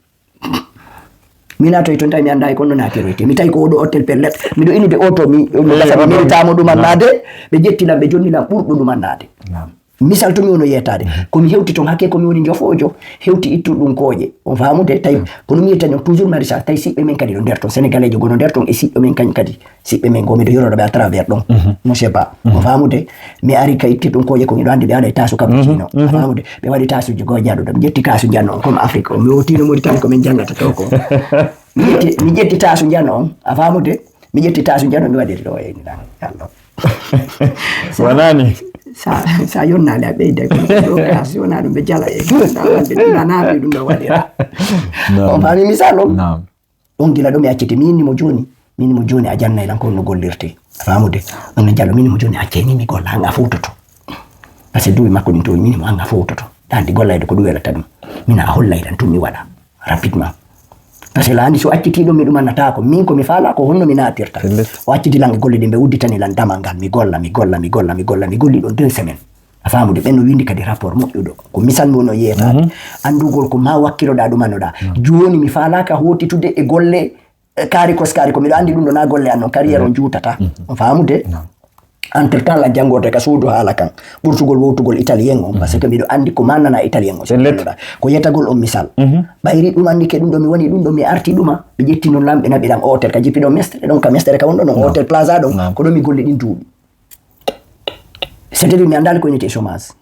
mi natoy toon tawi mi anda ko non nakiroyte mi tawi ko oɗo hôtel pellet miɗo inude auto mi meritamo ɗumannade ɓe ƴettilan ɓe jonnilan ɓurɗo ɗumannade misal to mi wono yetade komi hewti ton hakke komi woni jofojo hewti ittu ɗum kooƴe on famude tawi kono mi yetta toujours mari sa tawi siɓɓe men kadi ɗo nder ton sénégalais jo gono nder ton e siɓɓe men kañ kadi siɓɓe men gomiɗo yoroɗoɓe à travers ɗon non sais pas on famude mi ari ka itti ɗum kooƴe ko miɗo andi ɓe aɗa e tasu cappuccino famude ɓe waɗi tasuji goƴaɗo ɗo mi ƴetti kasu janno on comme Afrique o mi wotino Mauritanie komin jangata to ko mi ƴetti tasu janno on a famude mi ƴetti tasu janno mi waɗiri ɗo e Allah wanani sa yonnade a ɓeyda ɗo classe wona ɗum ɓe jala e wande nanaɓe ɗum ɗo waɗira on fami misal on on gila ɗo mi accete minimo joni a jannaylan ko no gollirte famude on no jalo minimo joni acceni mi golla hanga fowtoto par ce que duuɓi makko ɗin to minimo hanga fowtoto ɗandi gollayde ko ɗum welata ɗum mina a hollaylan tun mi waɗa rapidement par ce que laandi so accitiɗo mi ɗumannata ko min komi faala ko honno mi natirta o accitilan e golle ɗe ɓe udditanilan damal ngal mi golli ɗon 2 semaines a famude ɓen no windi kadi rapport moƴƴuɗo ko misal mi wono yeyetade andugol ko ma wakkiloɗa ɗumanoɗa joni mi faalaka hotitude e golle kaari koskari ko miɗo andi ɗum ɗo na golle an noon carriére on juutata on famude entre temps la jangorde ka suudu haala kan ɓurtugol wowtugol italien on par ce que miɗo andi ko mannana italien on ko yetagol on misal ɓayri ɗum andike ɗum ɗo mi woni ɗum ɗo mi arti ɗuma ɓe ƴetti noon lamɓe naɓi ɗam hôtel ka jippiɗon mestere ɗon ka mestere ka wonɗo ɗon hôtel plaza ɗon ko ɗon mi golli ɗin duuɓi c'est à dire mi andali ko ñete chômage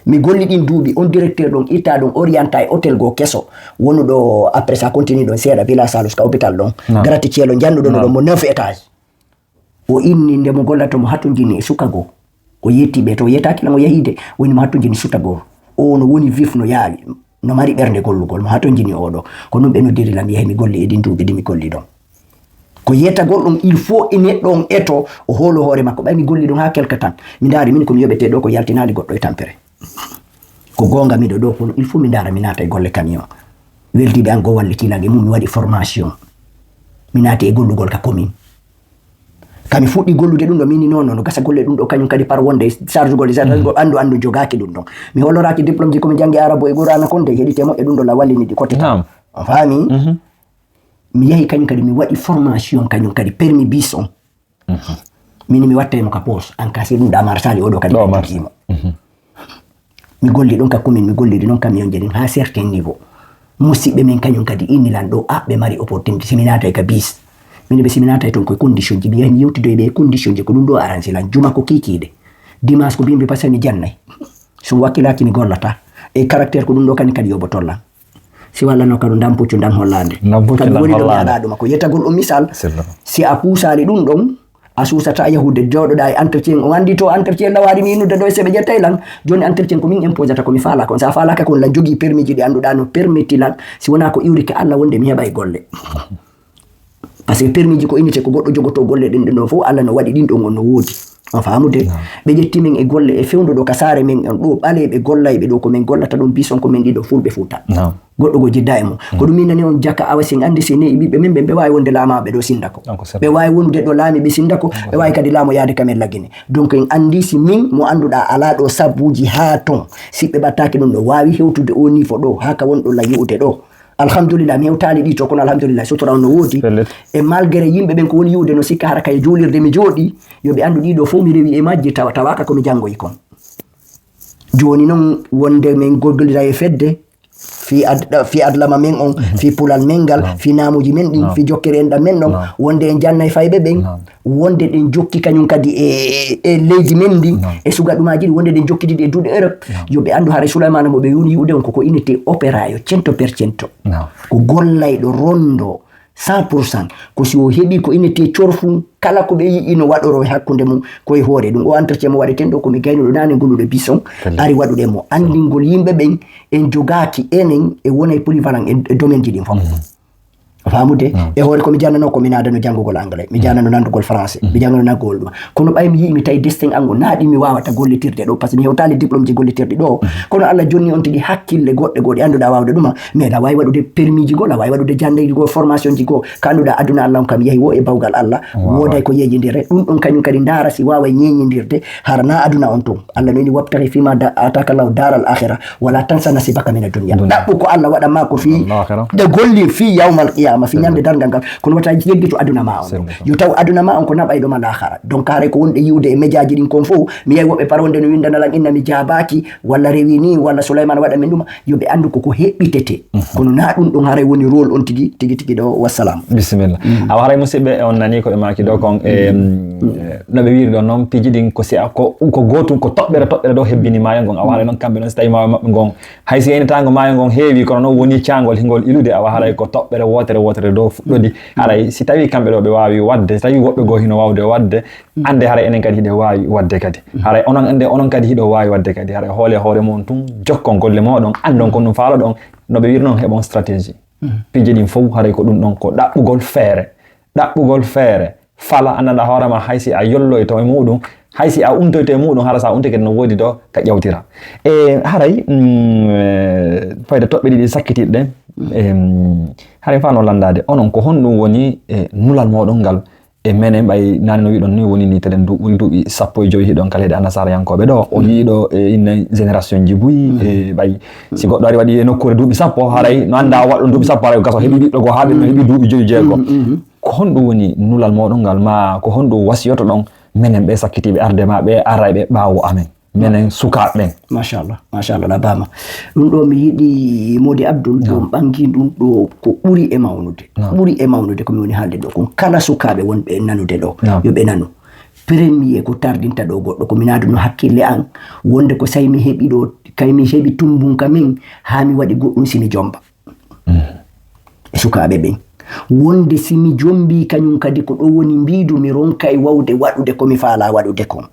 mi golli ɗin duuɓi on directeur ɗon itta ɗon orienta e hôtel go kesso wonuɗo après ça continue ɗon seeɗa villa salus ka hôpital ɗon gratte-cielo jannuɗon ɗon mo 9 étage o inni nde mo gollato mo hattojini e suka goo o yettiɓe to yetaki lan o yahide woni mo hattojini suka goo o no woni vif no yaawi no mari ɓernde gollugol mo hattojini oɗo ko ɗum ɓe noddirilam yahi mi golli e ɗin duuɓi ɗi mi golli ɗon ko yettagol ɗum il faut e neɗɗo on eto o hoolo hoore makko ɓay mi golli ɗum ha quelque temps mi daari min komi yoɓete ɗo ko yaltinali goɗɗo e tampere ko gonga miɗo ɗo kono il faut mi daara mi naata e golle camion weltiɓe an go wallitilan e mum mi waɗi formation mi naati e gollugol ka commune kami fuɗɗi gollude ɗum ɗo mini noon no gasa golle ɗum ɗo kañum kadi par wonde charge golle andu jogaki ɗum ɗon mi holloraki diplôme ji komi jangi arabo e Gurana Konde heɗite moƴƴe ɗum ɗo la wallini ɗi côté tam on faami mi yahi kañum kadi mi waɗi formation kañum kadi permis bis on mini mi watta mo ka poste en cas ɗum ɗa marsali oɗo kadi jogimo mi golli ɗon ka commune mi golliri noon camion je ɗin ha certain niveau musidɓe men kañum kadi innilan ɗo ɓe mari opportunité siminata e ka bis min ɓe siminata e toon koye condition ji mi yahi mi yewtidoye ɓe condition ji ko ɗum ɗo arrangé lan juma ko kikiɗe dimanche ko mbimɓe pasque mi jannay so wakkilaki mi gollata e caractére ko ɗum ɗo kadi yoɓotollan si wallano kado dam puccu dan hollande kadi woni ɗo mi aɗa ɗuma ko yettagol ɗum misal si a puusali ɗum ɗon a susata yahude joɗoɗa e entretien o andi to entretien lawari mi innude ɗo e seɓe ƴettay lan joni entretien ko min imposata komi falaka on sa falaka kon lan jogui permis ji ɗi annduɗa no permetti lan si wona ko iwrike Allah wonde mi heɓa e golle par ce que permis ji ko innite ko goɗɗo jogoto golle ɗin ɗo fof Allah no waɗi ɗin ɗon on no woodi on famude ɓe ƴetti min e golle e fewndo ɗo ka saare men on ɗo ɓaleɓe gollayɓe ɗo komin gollata ɗum bison komin ɗiɗo fulɓe fuuta goɗɗo go jidda e mum ko ɗum min nani on jakka awa sin andi si neyi ɓiɓɓe men ɓe wawi wonde laamaɓe ɗo sindako ɓe wawi wonude ɗo laami ɓe sindako ɓe wawi kadi laamo yaade kamen laggine donc en andi si min mo annduɗa ala ɗo sabbuji ha ton siɓɓe ɓattaki ɗum ɗo wawi hewtude au niveau ɗo ha ka wonɗo la yi'ude ɗo alhamdulillah mi hewtali ɗi to kono alhamdulillah sutora on no woodi e malgré yimɓe ɓen ko woni yiwde no sikka hara kay juulirde mi jooɗi yoɓe andu ɗiɗo fof mi rewi e majji tawaka komi janngoyi kon joni noon wonde min gollira e fedde fi adlama men on fi pulal mengal fi namuji men ɗin fi jokkere en ɗam men ɗon wonde en jannay fayɓe ɓen wonde ɗen jokki kañum kadi e leydi men ndi e suga ɗumaji ɗi wonde ɗen jokkitiɗi e duuɗe Europe yoɓe andu haare Souleymana mo ɓe yuni yi'ude on koko inete opéra yo 100% ko gollayɗo rondo 100% ko si o heɓi ko inete corfu kala ko ɓe yi'i no waɗoro e hakkunde mum koye hoore ɗum o entretien mo waɗeten ɗo komi gaynuɗo nane ngoluɗo bison ari waɗuɗe mo andingol yimɓe ɓen en jogaki enen e wona e polyvalent e domaine ji ɗin fof famude e hoore komi jannano komi naadano janngugol anglais mi jannano nandugol français mi jannano naggol ɗum kono ɓay mi yii mi tawi destin ango naaɗi mi wawata gollitirde ɗo par ce que mi hewtali diplôme ji gollitirɗi ɗo kono Allah jonni on tigi hakkille goɗɗe goɗe annduɗa wawde ɗuma mais aɗa wawi waɗude permis ji gol a wawi waɗude jandegi gol formation ji goo ka annduɗa aduna Allah on kam yehi wo e bawgal Allah woday ko yejidire ɗum ɗon kañum kadi ndaara si wawa ñeñidirde hara na aduna on tun Allah noyni wabtaghi fima ataka Allahu daral akhirah wala tansa nasibaka min ad-dunya ɗaɓɓu ko Allah waɗanma ko fi de golli fi yawmal qiyamah fi ñande dargal ngal kono wata yeggitu aduna ma on yo taw aduna ma on ko naɓay ɗoma lahara donc haare ko wonɗe yiwde e médiaji ɗin kon fof mi yehi woɓɓe par wonde no windanalan inna mi jabaki walla rewi ni walla Souleymane waɗa men ɗuma yoɓe andu koko heɓɓitete kono na ɗum ɗon haray woni rôle on tigi ɗo wassalam bisimilla awa haray musidɓe on nani koɓe maki ɗo kon no ɓe wiri ɗon noon piiji ɗin ko si ko gotum ko toɓɓere ɗo hebbini maayo ngon awa haray noon kamɓe noon so tawi maayo maɓɓe ngon hay si yenetago maayo ngon heewi kono noon woni cangol hingol ilude awa haray ko toɓɓere wotere dow fuɗɗodi haray si tawi kamɓe ɗo ɓe wawi wadde so tawi woɓɓe goo hino wawde wadde ande haray enen kadi hiɗe wawi wadde kadi haray onon kadi hiɗo wawi wadde kadi haray hoore mum tun jokkon golle moɗon andon ko ɗum faalo ɗon no ɓe wiri noon heɓon stratégie piiji ɗin fof haray ko ɗum ɗon ko ɗaɓɓugol feere fala annda hoorema hay si a yolloyto e muɗum hay si a umtoyto e muɗum hara sa umti kadi no woodi ɗo ka ƴewtira e haray fayde toɓɓe ɗiɗi sakkitiɗe ɗen haray fa no landade onon ko honɗum woni nulal moɗon ngal e menen ɓay nane no wiɗon ni woni ni telen ɓuri duuɓi 15 hiɗon kala heede annasarayankoɓe ɗo o yiiɗo inne génération ji buyi e ɓay si goɗɗo ari waɗi e nokkure duuɓi 10 haray no anda waɗɗon duuɓi 10 haray gaso heeɓi ɓiɗɗo goo haaɓi no heeɓi duuɓi 5 ko honɗum woni nulal moɗon ngal ma ko honɗum wasiyoto ɗon menen ɓe sakkitiɓe arde ma ɓe arayɓe ɓaawo amen menen sukaɓe ɓen machallah labama ɗum ɗo mi yiɗi Mody Abdoul ɗum ɓangi ɗum ɗo ko ɓuri e mawnude komi woni haalde ɗo kon kala sukaɓe wonɓe nanude ɗo yoɓe nanu premier ko tardinta ɗo goɗɗo komi naduno hakkille an wonde ko say mi heeɓi ɗo kay mi heeɓi tumbunka min ha mi waɗi goɗɗum simi jomba e sukaɓe ɓen wonde simi jombi kañum kadi ko ɗo woni mbidu mi ronkay wawde waɗude komi faala waɗude kon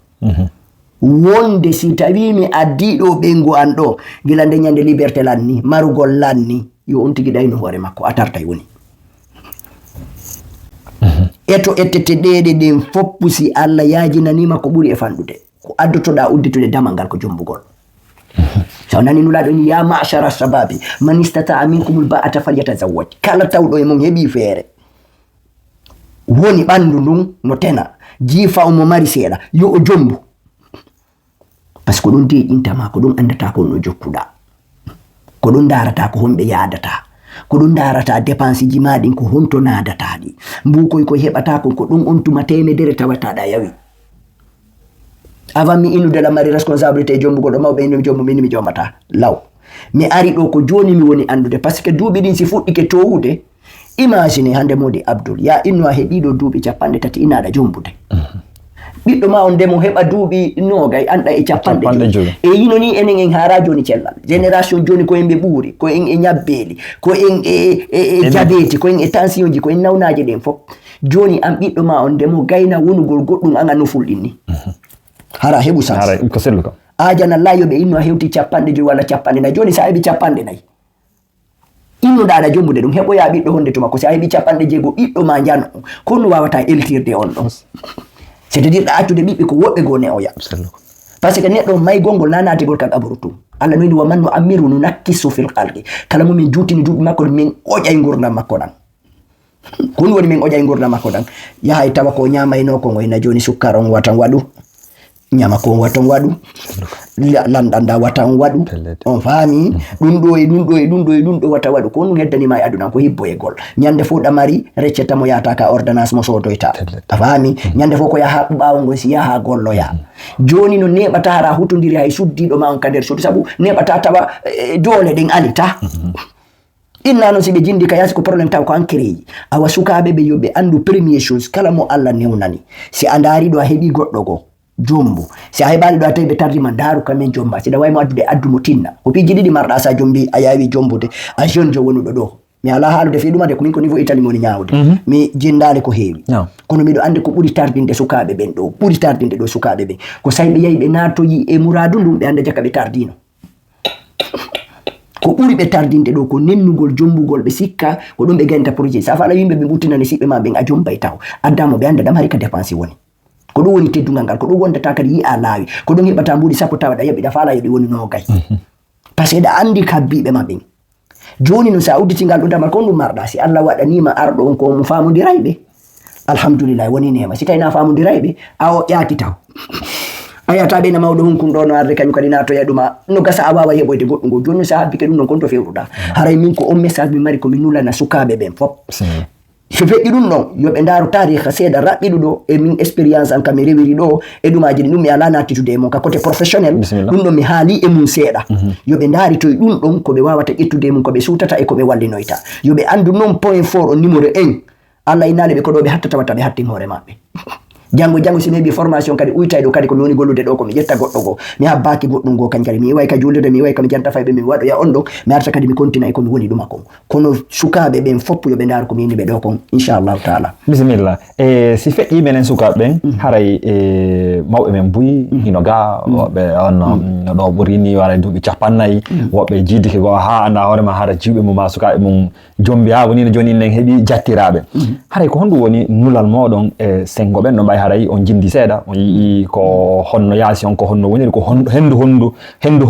wonde si tawi mi addiɗo ɓengu an ɗo gila nde ñande liberté lanni marugol lanni yo on tigi ɗayno hoore makko a tartay woni eto ettete ɗeɗe ɗen foppu si Allah yajinanima ko ɓuri e fanɗude ko addotoɗa udditude damal ngal ko jombugol so nani nulaɗo ni ya ma'shara shababi man istata'a minkumul ba'ata falyatazawwaj kala tawɗo e mum heeɓi feere woni ɓandu ndun no tena jiifa mo mari seeɗa yo o jombu par ce que ɗum deƴintama ko ɗum andata ko no jokkuɗa ko ɗum darata ko homɓe yadata ko ɗum darata dépense ji maɗin ko honto nadataɗi mbukoy ko heɓata ko ɗum on tuma temedere tawataɗa yawi avant mi inude la mari responsabilité jombugo ɗo mawɓe ino jombu min mi jombata law mi ari ɗo ko joni mi woni andude par ce que duuɓi ɗin si fuɗɗike towude imagine hande Mody Abdoul ya inno a heeɓiɗo duuɓi 30 inaɗa jombude ɓiɗɗo ma on ndemo heɓa duuɓi 20 anɗa e 50 e yino ni enen en haara joni cellal génération joni ko en ɓe ɓuuri ko en e ñabbeli ko en e jabeti ko en e tension ji ko en nawnaji ɗen fof joni an ɓiɗɗo ma on ndemo gayna wonugol goɗɗum an no fulɗin ni hara heɓu sans ajanallah yoɓe inno a hewti 50 walla 40 joni sa heɓi 40 innuɗa aɗa jombude ɗum heɓoya ɓiɗɗo honde tuma ko sa heɓi 60 ɓiɗɗo ma jano kono wawata eltirde on ɗon c'est-à-dire ɗa accude ɓiɓɓe ko woɓɓe goo ne'oya par ce que neɗɗo maygol ngol na natigol ka ƙabaru tum Allah noyni wa man no amiru no nakkisu fil halqi kala mo min juutini duuɓi makko ɗo min oƴay gurdam makko ɗan ko ɗum woni min oƴay gurdam makko ɗan yahay tawa ko ñamayno ko ngoyna joni sukkar on watan waɗu nyama ko waton wadu landanda watan wadu on fami dum do wata wadu ko heddani ma aduna ko hibbo e gol nyande fu damari receta mo yata ka ordonnance mo sodoyta fami nyande fu ko ya ha baawo ngo si ya ha gollo ya joni no nebata hara hutundiri hay suddido ma on kader suddi sabu nebata tawa dole den alita inna no sibe jindi ka yasi ko problem taw ko ankreji awa sukabe be yobe andu premier chose kala mo alla newnani si andari do hebi goddo go jombo si ay bali do tay be tardi man daru kamen jomba si da way mo addude addu mutinna ko piji didi marda sa jombi ayawi jombude a jeune jo wonudo do mi ala halude fi dumade ko min ko niveau itali moni nyaawde mi jindale ko heewi kono mi do ande ko buri tardinde sukabe ben do buri tardinde do sukabe ben ko saybe yayi be natoyi e muradu dum be ande jaka be tardino ko buri be tardinde do ko nennugol jombugol be sikka ko dum be ganta projet sa fala yimbe be butinani sibbe ma ben a jombay taw addamo be ande dam hari ka dépense woni ko dum woni teddungal gal ko dum wonta kadi yi a laawi ko dum hebata mbudi sappo tawa da yabi da fala yabi woni no gay parce que da andi kabbibe ma ben joni no sa udditingal do damal ko dum marda si Allah wadani ma ardo on ko mu famondiraybe alhamdulillah woni nema si tayna famondiraybe aw yaati taw ayata be na mawdo hunkun do no arde kanyum kadi nato yaduma no gasa awawa yeboyde goddo go joni sa habbi kedum non kon to fewruda haray min ko on message mi mari ko min nula na sukabe ben fop so feƴƴi ɗum noon yoɓe ndaaru tariha seeɗa raɓɓiɗu ɗo e min expérience an kam mi rewiri ɗo e ɗumaji ɗi ɗum mi ala nattitude e mon ka côté professionnel ɗum ɗon mi haali e mum seeɗa yoɓe ndaari toye ɗum ɗon koɓe wawata ƴettude e mum koɓe suutata e koɓe wallinoyta yoɓe andu noon point fort on numéro 1 Allah innaale ɓe ko ɗo ɓe hattata watta ɓe hattin hoore maɓɓe jango si mebi formation kadi uytay do kadi ko mi woni gollude do ko mi jetta goddo go mi habbaki goddum go kan kadi mi way ka julde mi way ka mi janta faybe mi wado ya ondo mi arta kadi mi continue e ko mi woni duma ko kono sukabe ben foppu yo be ndar ko mi ni be do kon inshallah taala bismillah si feƴƴi menen sukabe ben haray mawbe men buyi hinoga be on do burini wala dubi capannay wobbe jidike go ha anda hore ma hara jibe mo ma sukabe mum jombi ha woni no joni nen hebi jattirabe haray ko hondu woni nulal modon e sengo ben no haray on jindi seeda on yi ko honno yaasi on ko honno woni ko hendu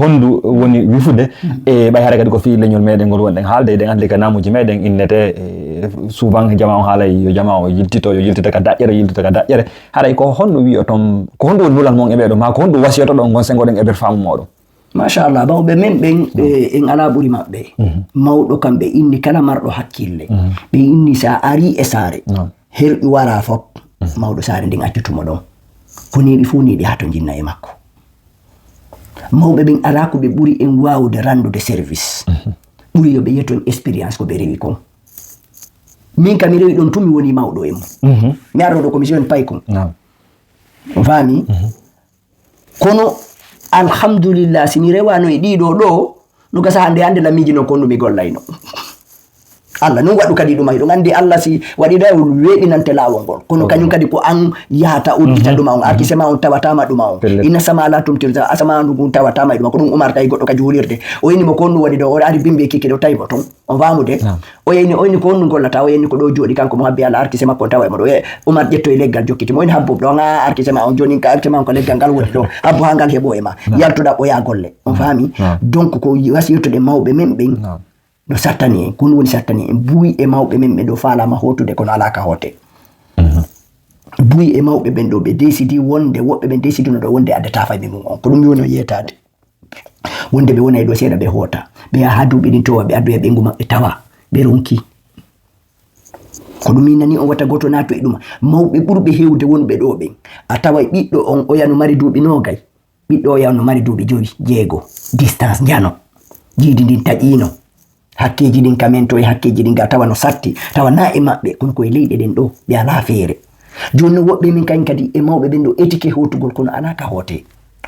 hondu woni wifude e bay haray kadi ko fi leñol meden gol wonden haalde den ande ka namuji meden innete souvent jama on haalay yo jama o yiltita ka daƴƴere haray ko honno wi o tom ko hondu woni nulal mon e beedo ma ko hondu wasiyoto don gon sengo den e ber faamu modon machallah bawbe men ben en ala buri mabbe mawdo kambe inni kala mardo hakkille be inni sa ari e sare herbi wara fop mawdo saare ndin accutumo ɗon ko neeɓi fuu neeɓi haa to jinna e makko mawɓe ɓen ala ko ɓe ɓuri en waawde randude service ɓuri yo ɓe yetton expérience ko ɓe rewi kon min kam mi rewi ɗon tumi woni mawɗo e mum mi arɗo ɗo commission pay kon o faami kono alhamdulillah si mi rewano e ɗiɗo ɗo no gasa hande lamiji no kon ɗumi gollayno Allah non waɗu kadi ɗum ɗum andi Allah si waɗi da weɓinante lawol ngol kono kañum kadi ko an yahata uddita ɗuma on artiste ma on tawatama ɗuma on inna sama la tumtirta asama ɗum tawatama ɗuma ko ɗum Umar tawi goɗɗo ka juulirde o yini mo ko ɗum waɗi ɗo o ari bimbe kike ɗo tawi mo ton on famude o yini ko ɗum gollata o yini ko ɗo jooɗi kanko mo habbi Allah artiste makko on tawa e mo ɗo Umar ƴetto e leggal jokkiti mo yini habbo ɗo ga artiste ma on joni ka artiste ma on ko leggal ngal woni ɗo habbo ha ngal heɓo e ma yaltuɗa o ya golle on faami donc ko wasi yettude mawɓe men ɓen no sattani en kun woni sattani en buyi e mawɓe men ɓe ɗo falama hotude kono alaka hote buyi e mawɓe ɓen ɗo ɓe décidi wonde woɓɓe ɓen décidi no ɗo wonde addata fayɓe mum on ko ɗum woni o yetade wonde ɓe wona e ɗo seeɗa ɓe hoota ɓe yaha ha duuɓi ɗin towa ɓe addoya ɓengu maɓɓe tawa ɓe ronki ko ɗum min nani on watta goto nato e ɗuma mawɓe ɓurɓe hewde wonɓe ɗo ɓen a tawa ɓiɗɗo on o yano mari duuɓi nogay ɓiɗɗo o yano mari duuɓi 5 distance jano jiidi ndin taƴino hakkeji ɗin kamen to e hakkeji ɗin ga tawa no satti tawa na e maɓɓe kono koye leyɗe ɗen ɗo ɓe ala feere joni woɓɓe min kañ kadi e mawɓe ɓen ɗo étike hotugol kono ala ka hoote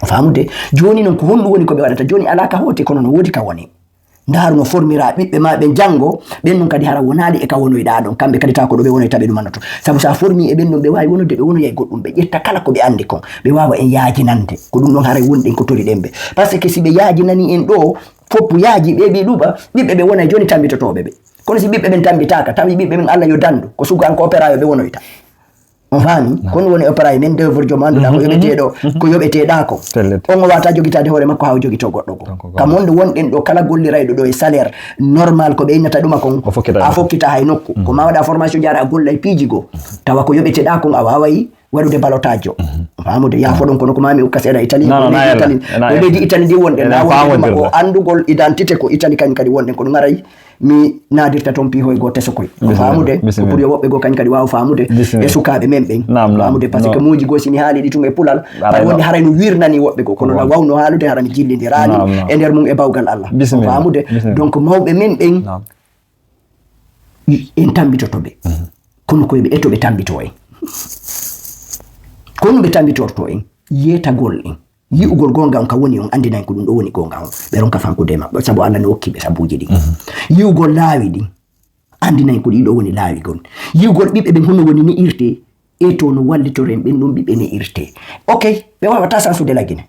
famude joni noon ko honɗum woni ko ɓe waɗata joni ala ka hoote kono no woodi ka woni ndaaru no formira ɓiɓɓe ma ɓe janngo ɓen ɗum kadi hara wonali e ka wonoyɗa ɗon kamɓe kadi taw ko ɗo ɓe wonoyta ɓe ɗumannoto sabu sa formi e ɓen ɗum ɓe wawi wonude ɓe wonoya e goɗɗum ɓe ƴetta kala ko ɓe andi kon ɓe wawa en yaajinande ko ɗum ɗon haray wonɗen ko tori ɗen ɓe par ce que si ɓe yaajinani en ɗo foppu yaaji ɓe ɓi ɗuɓa ɓiɓɓe ɓe wona joni tambitotoɓe ɓe kono si ɓiɓɓe ɓen tambitaka tawi ɓiɓɓe ɓen Allah yo dandu ko sugo an ko opéra yo ɓe wonoyta on faami kono woni opéra men d'œuvre joom annduɗa ko yoɓeteɗo ko yoɓeteɗa ko on o wata jogitade hoore makko ha o jogito goɗɗo go kam wonde wonɗen ɗo kala gollirayɗo ɗo e salaire normal ko ɓe innata ɗuma kon a fokkita hay nokku ko ma waɗa formation jara a golla e piiji go tawa ko yoɓeteɗa kon a wawayi waɗude balotage famude yaafo ɗon kono ko mami ukka seeɗa Italie leydi Italie ndi wonɗen na wonde o andugol identité ko Italie kañ kadi wonɗen kono ngaray mi nadirta toon piihoy go teso koy famude ko pour yo woɓɓe go kañ kadi wawa famude e sukaɓe men ɓen famude par ce que muuji go sini haali ɗi tun e pulal hay wonde haray no wirnani woɓɓe go kono na wawno haalude hara mi jillidirani e nder mum e bawgal Allah famude donc mawɓe men ɓen en tambitotoɓe kono koyeɓe etoɓe tambito en kono ɓe tambitorto en yetagol en yi'ugol gonga on ka woni on andinayi ko ɗum ɗo woni gonga on ɓe ronka fankude maɓɓe sabu Allah ne hokkiɓe sabuji ɗin yi'ugol laawi ɗin andinayi ko ɗiɗo woni laawi gon yi'ugol ɓiɓɓe ɓen hono woni ni irte e to no wallitoren ɓen ɗum ɓiɓɓe ne irte ok ɓe wawata sansude lagine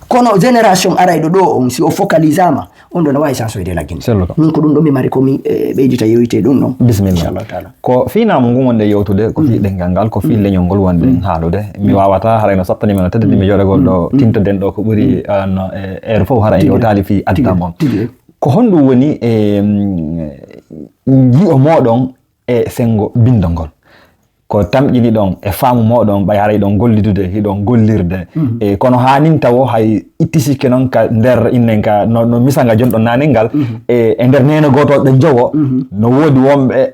kono génération arayɗo ɗo on si o focalisama on ɗo no wawi sansoyde laggine min ko ɗum ɗo mi mari komi ɓeydita yewite ɗum ɗon bisimillah ko finamo ngu wonde yewtude ko fi ɗengal ngal ko fi leñol ngol wonde haalude mi wawata harayno sattanimi no tedde mi joɗagol ɗo tintoden ɗo ko ɓuuri no heure fof hara yewtali fi addam on ko honɗum woni yi'o moɗon e sengo bindol ngol ko tamƴini ɗon e faamu moɗon ɓay haray ɗon gollidude hiɗon gollirde e kono hanin tawo hay itti sikke noon ka nder innen ka no misanga jonɗon nanel ngal e nder nene goto ɓe jowo no woodi wonɓe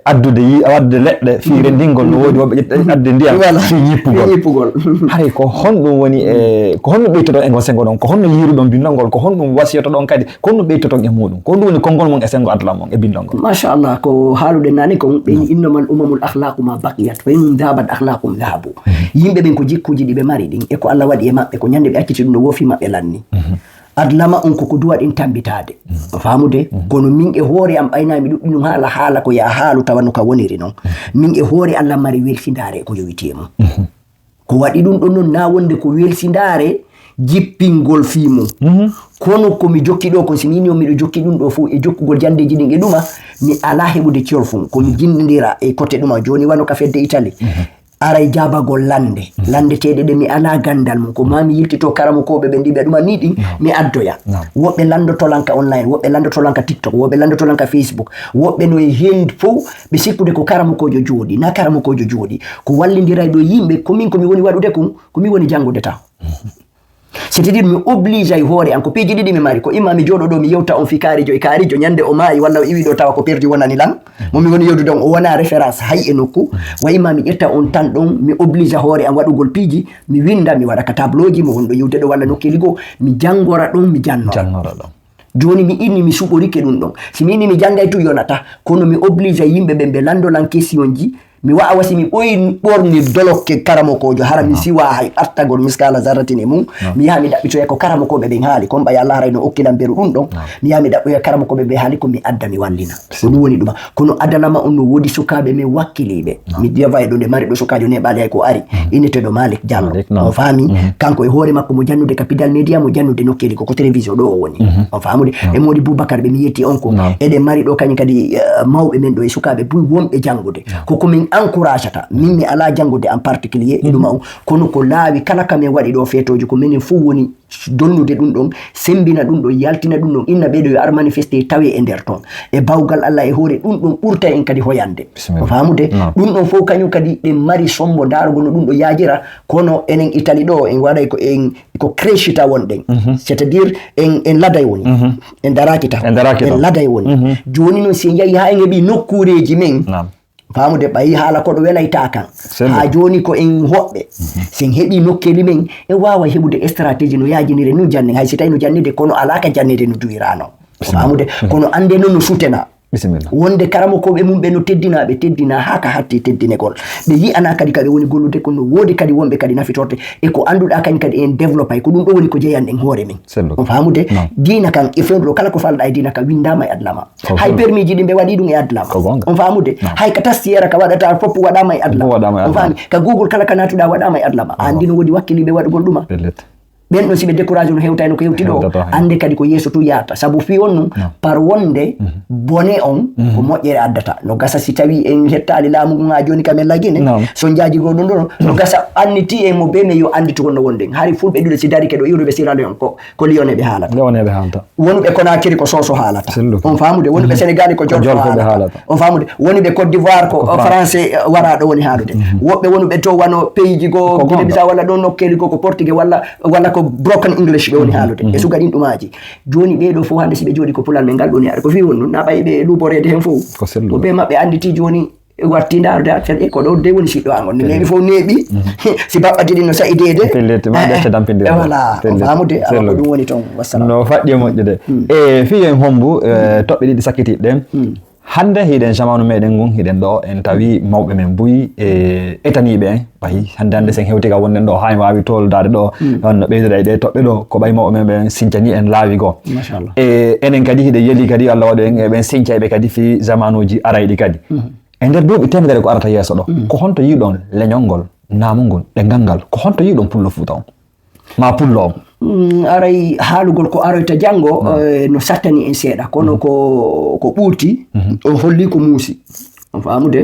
wadde leɗɗe fi rendingol no woodi wonɓe adde ndiyam fi yippugol haray ko honɗum woni ko honɗum ɓeytoton e ngol sengo ɗon ko honno yiruɗon bindol ngol ko honɗum wasiyoto ɗon kadi ko honɗum ɓeytoton e muɗum ko honɗum woni konngol mum e sengo adlam mon e bindol ngol machallah ko haaluɗen nani kon ɓen innomal umamul akhlaqu ma baqiyat ɗum dabat akhlaqum dhahabu yimɓe ɓen ko jikkuji ɗi ɓe mari ɗin e ko Allah waɗi e maɓɓe ko ñande ɓe acciti ɗum no wofi maɓɓe lanni adlama on koko duwa ɗin tambitade famude kono min e hoore am ɓaynami ɗuɗɗum haala ko ya haalu tawanno ka woniri noon min e hoore Allah mari welsidare ko yowiti e mum ko waɗi ɗum ɗon noon na wonde ko welsidare jippingol fimum kono komi jokki ɗo ko simini o miɗo jokki ɗum ɗo fo e jokkugol jandeji ɗin e ɗuma mi ala heɓude ciyol fum komi jindidira e côté ɗuma joni wano ka fedde Italie aray jabagol landeteɗe ɗe mi ala gandal mum ko mami yiltito karamokoɓe ɓe ndiɓe ɗuma ni ɗin mi addoya woɓɓe landotolanka online woɓɓe landotolanka TikTok woɓɓe landotolanka Facebook woɓɓe no e hen fof ɓe sikkude ko karamokojo jooɗi na karamokojo jooɗi ko wallidiray ɗo yimɓe komin komi woni waɗude komi woni jangude taw c'est-à-dire mi oblige ay hoore an ko piiji ɗiɗi mi mari ko imma mi jooɗo ɗo mi yewta on fi kaarijo e kaarijo ñande o maayi walla o iwi ɗo tawa ko perdi wonani lan momi woni yewdude on o wona référence hay e nokku wa imma mi ƴetta on tan ɗon mi oblige hoore an waɗugol piiji mi winda mi waɗa ka tableau ji mo wonɗo yewde ɗo walla nokkeli goo mi janngora ɗon mi jannora ɗon joni mi inni mi suɓorike ɗum ɗon si mi inni mi janngay tu yonata kono mi oblige yimɓe ɓen ɓe landolan question ji mi wawa si mi ɓorni dolokke karamokojo hara mi siwa hay artagol miskala zarratine mum mi yaha mi ɗaɓɓitoya ko karamokoɓe ɓen haali comme ɓay Allah harayno okkinan beru ɗum ɗon mi yaha mi ɗaɓɓoya karamokoɓe ɓe haali komi adda mi wallina ko ɗum woni ɗuma kono adalama on no woodi sukaɓe men wakkiliɓe mi jewa e ɗo nde mari ɗo sukajo neɓali hay ko ari inneteɗo Malik Diallo on faami kanko e hoore makko mo jannude Capital Media mo jannude nokkeli koko télévision ɗo o woni on faamude e Modi Boubacar ɓe mi yetti on ko eɗen mari ɗo kañum kadi mawɓe men ɗo e sukaɓe buy wonɓe jangude koko min encourage ata min mi ala jangude en particulier e ɗuma on kono ko laawi kala kamen waɗi ɗo fetoji ko minen fof woni donnude ɗum ɗon sembina ɗum ɗon yaltina ɗum ɗon inna ɓeɗo yo ar manifesté tawe e nder toon e bawgal Allah e hoore ɗum ɗon ɓurta en kadi hoyande o faamude ɗum ɗon fof kañum kadi ɗen mari sombo darugo no ɗum ɗo yajira kono enen Italie ɗo en waɗay ko créchita wonɗen c'est à dire en laday woni en daraki taw en laday woni joni noon si en yeehi ha en heeɓi nokkureji men faamude ɓayi haala koɗo welayta kan ha joni ko en hoɓɓe sen heeɓi nokkeli men en wawa heɓude stratégie no yajinire no janne hay si tawi no jannide kono alaka jannede no duwirano faamude kono ande noon no sutena wonde karamokoɓe mum ɓe no teddina ha ka hatti teddinegol ɓe yiyana kadi kaɓe woni gollude kono woodi kadi wonɓe kadi nafitorte e ko annduɗa kañ kadi en développé ko ɗum ɗo woni ko jeeyanɗen hoore men on faamude dina kan e fewɗo kala ko falɗa e dina ka windama e adlama hay permis ji ɗi ɓe waɗi ɗum e adlama on faamude hay ka tastiyera ka waɗata foppo waɗama e adlama on faami ka google kala ka natuɗa waɗama e adlama a andi no woodi wakkiliɓe waɗugol ɗuma ben do sibe découragé no hewta no ko hewti do ande kadi ko yeso tu yata sabu fi wonno par wonde bone on ko mojjere addata no gasa si tawi en hettali laamu nga joni kamen lagine so jaaji go don no gasa anniti e mo be me yo andi to gonno wonde hari fulbe dude si dari kedo yurbe sirande on ko liyone be halata wonbe ko na kiri ko soso halata on faamude wonbe Sénégal ko jorto halata on faamude wonbe Côte d'Ivoire ko français wara do woni haalude wobbe wonbe to wano pays ji go Guinée Bissau wala don nokkeli ko portugais wala ko broken English be woni haalude e suga din dumaji joni be do fo hande sibe jodi ko pulal men gal doni ar ko fi wonno na bay be luborede hen fo ko be mabbe anditi joni warti ndarde at ko do de woni siddo angon ne fo nebi si babba didi no saidede pellete ma be dampinde voilà amude ko dum woni ton wassalam no faddi mojjede e fi en hombu tobbe didi sakiti den hande hiden jamanu meden gon hiden do en tawi mawbe men buyi e etanibe en bayi hande sen hewti ga wonnen do hay wawi tol dade do on beydere de tobbe do ko bay mawbe men ben sincani en laawi go machallah e enen kadi hide yeli kadi Allah wado en ben sincaybe kadi fi zamanuji araydi kadi e nder duuɓi temedere ko arata yeeso ɗo ko honto yiɗon leñolngol namugol ɗengal ko honto yiɗon pullo Fuuta on ma pullo on aray haalugol ko aroyta janngo no sattani en seeɗa kono ko ɓuurti on holli ko muusi on faamude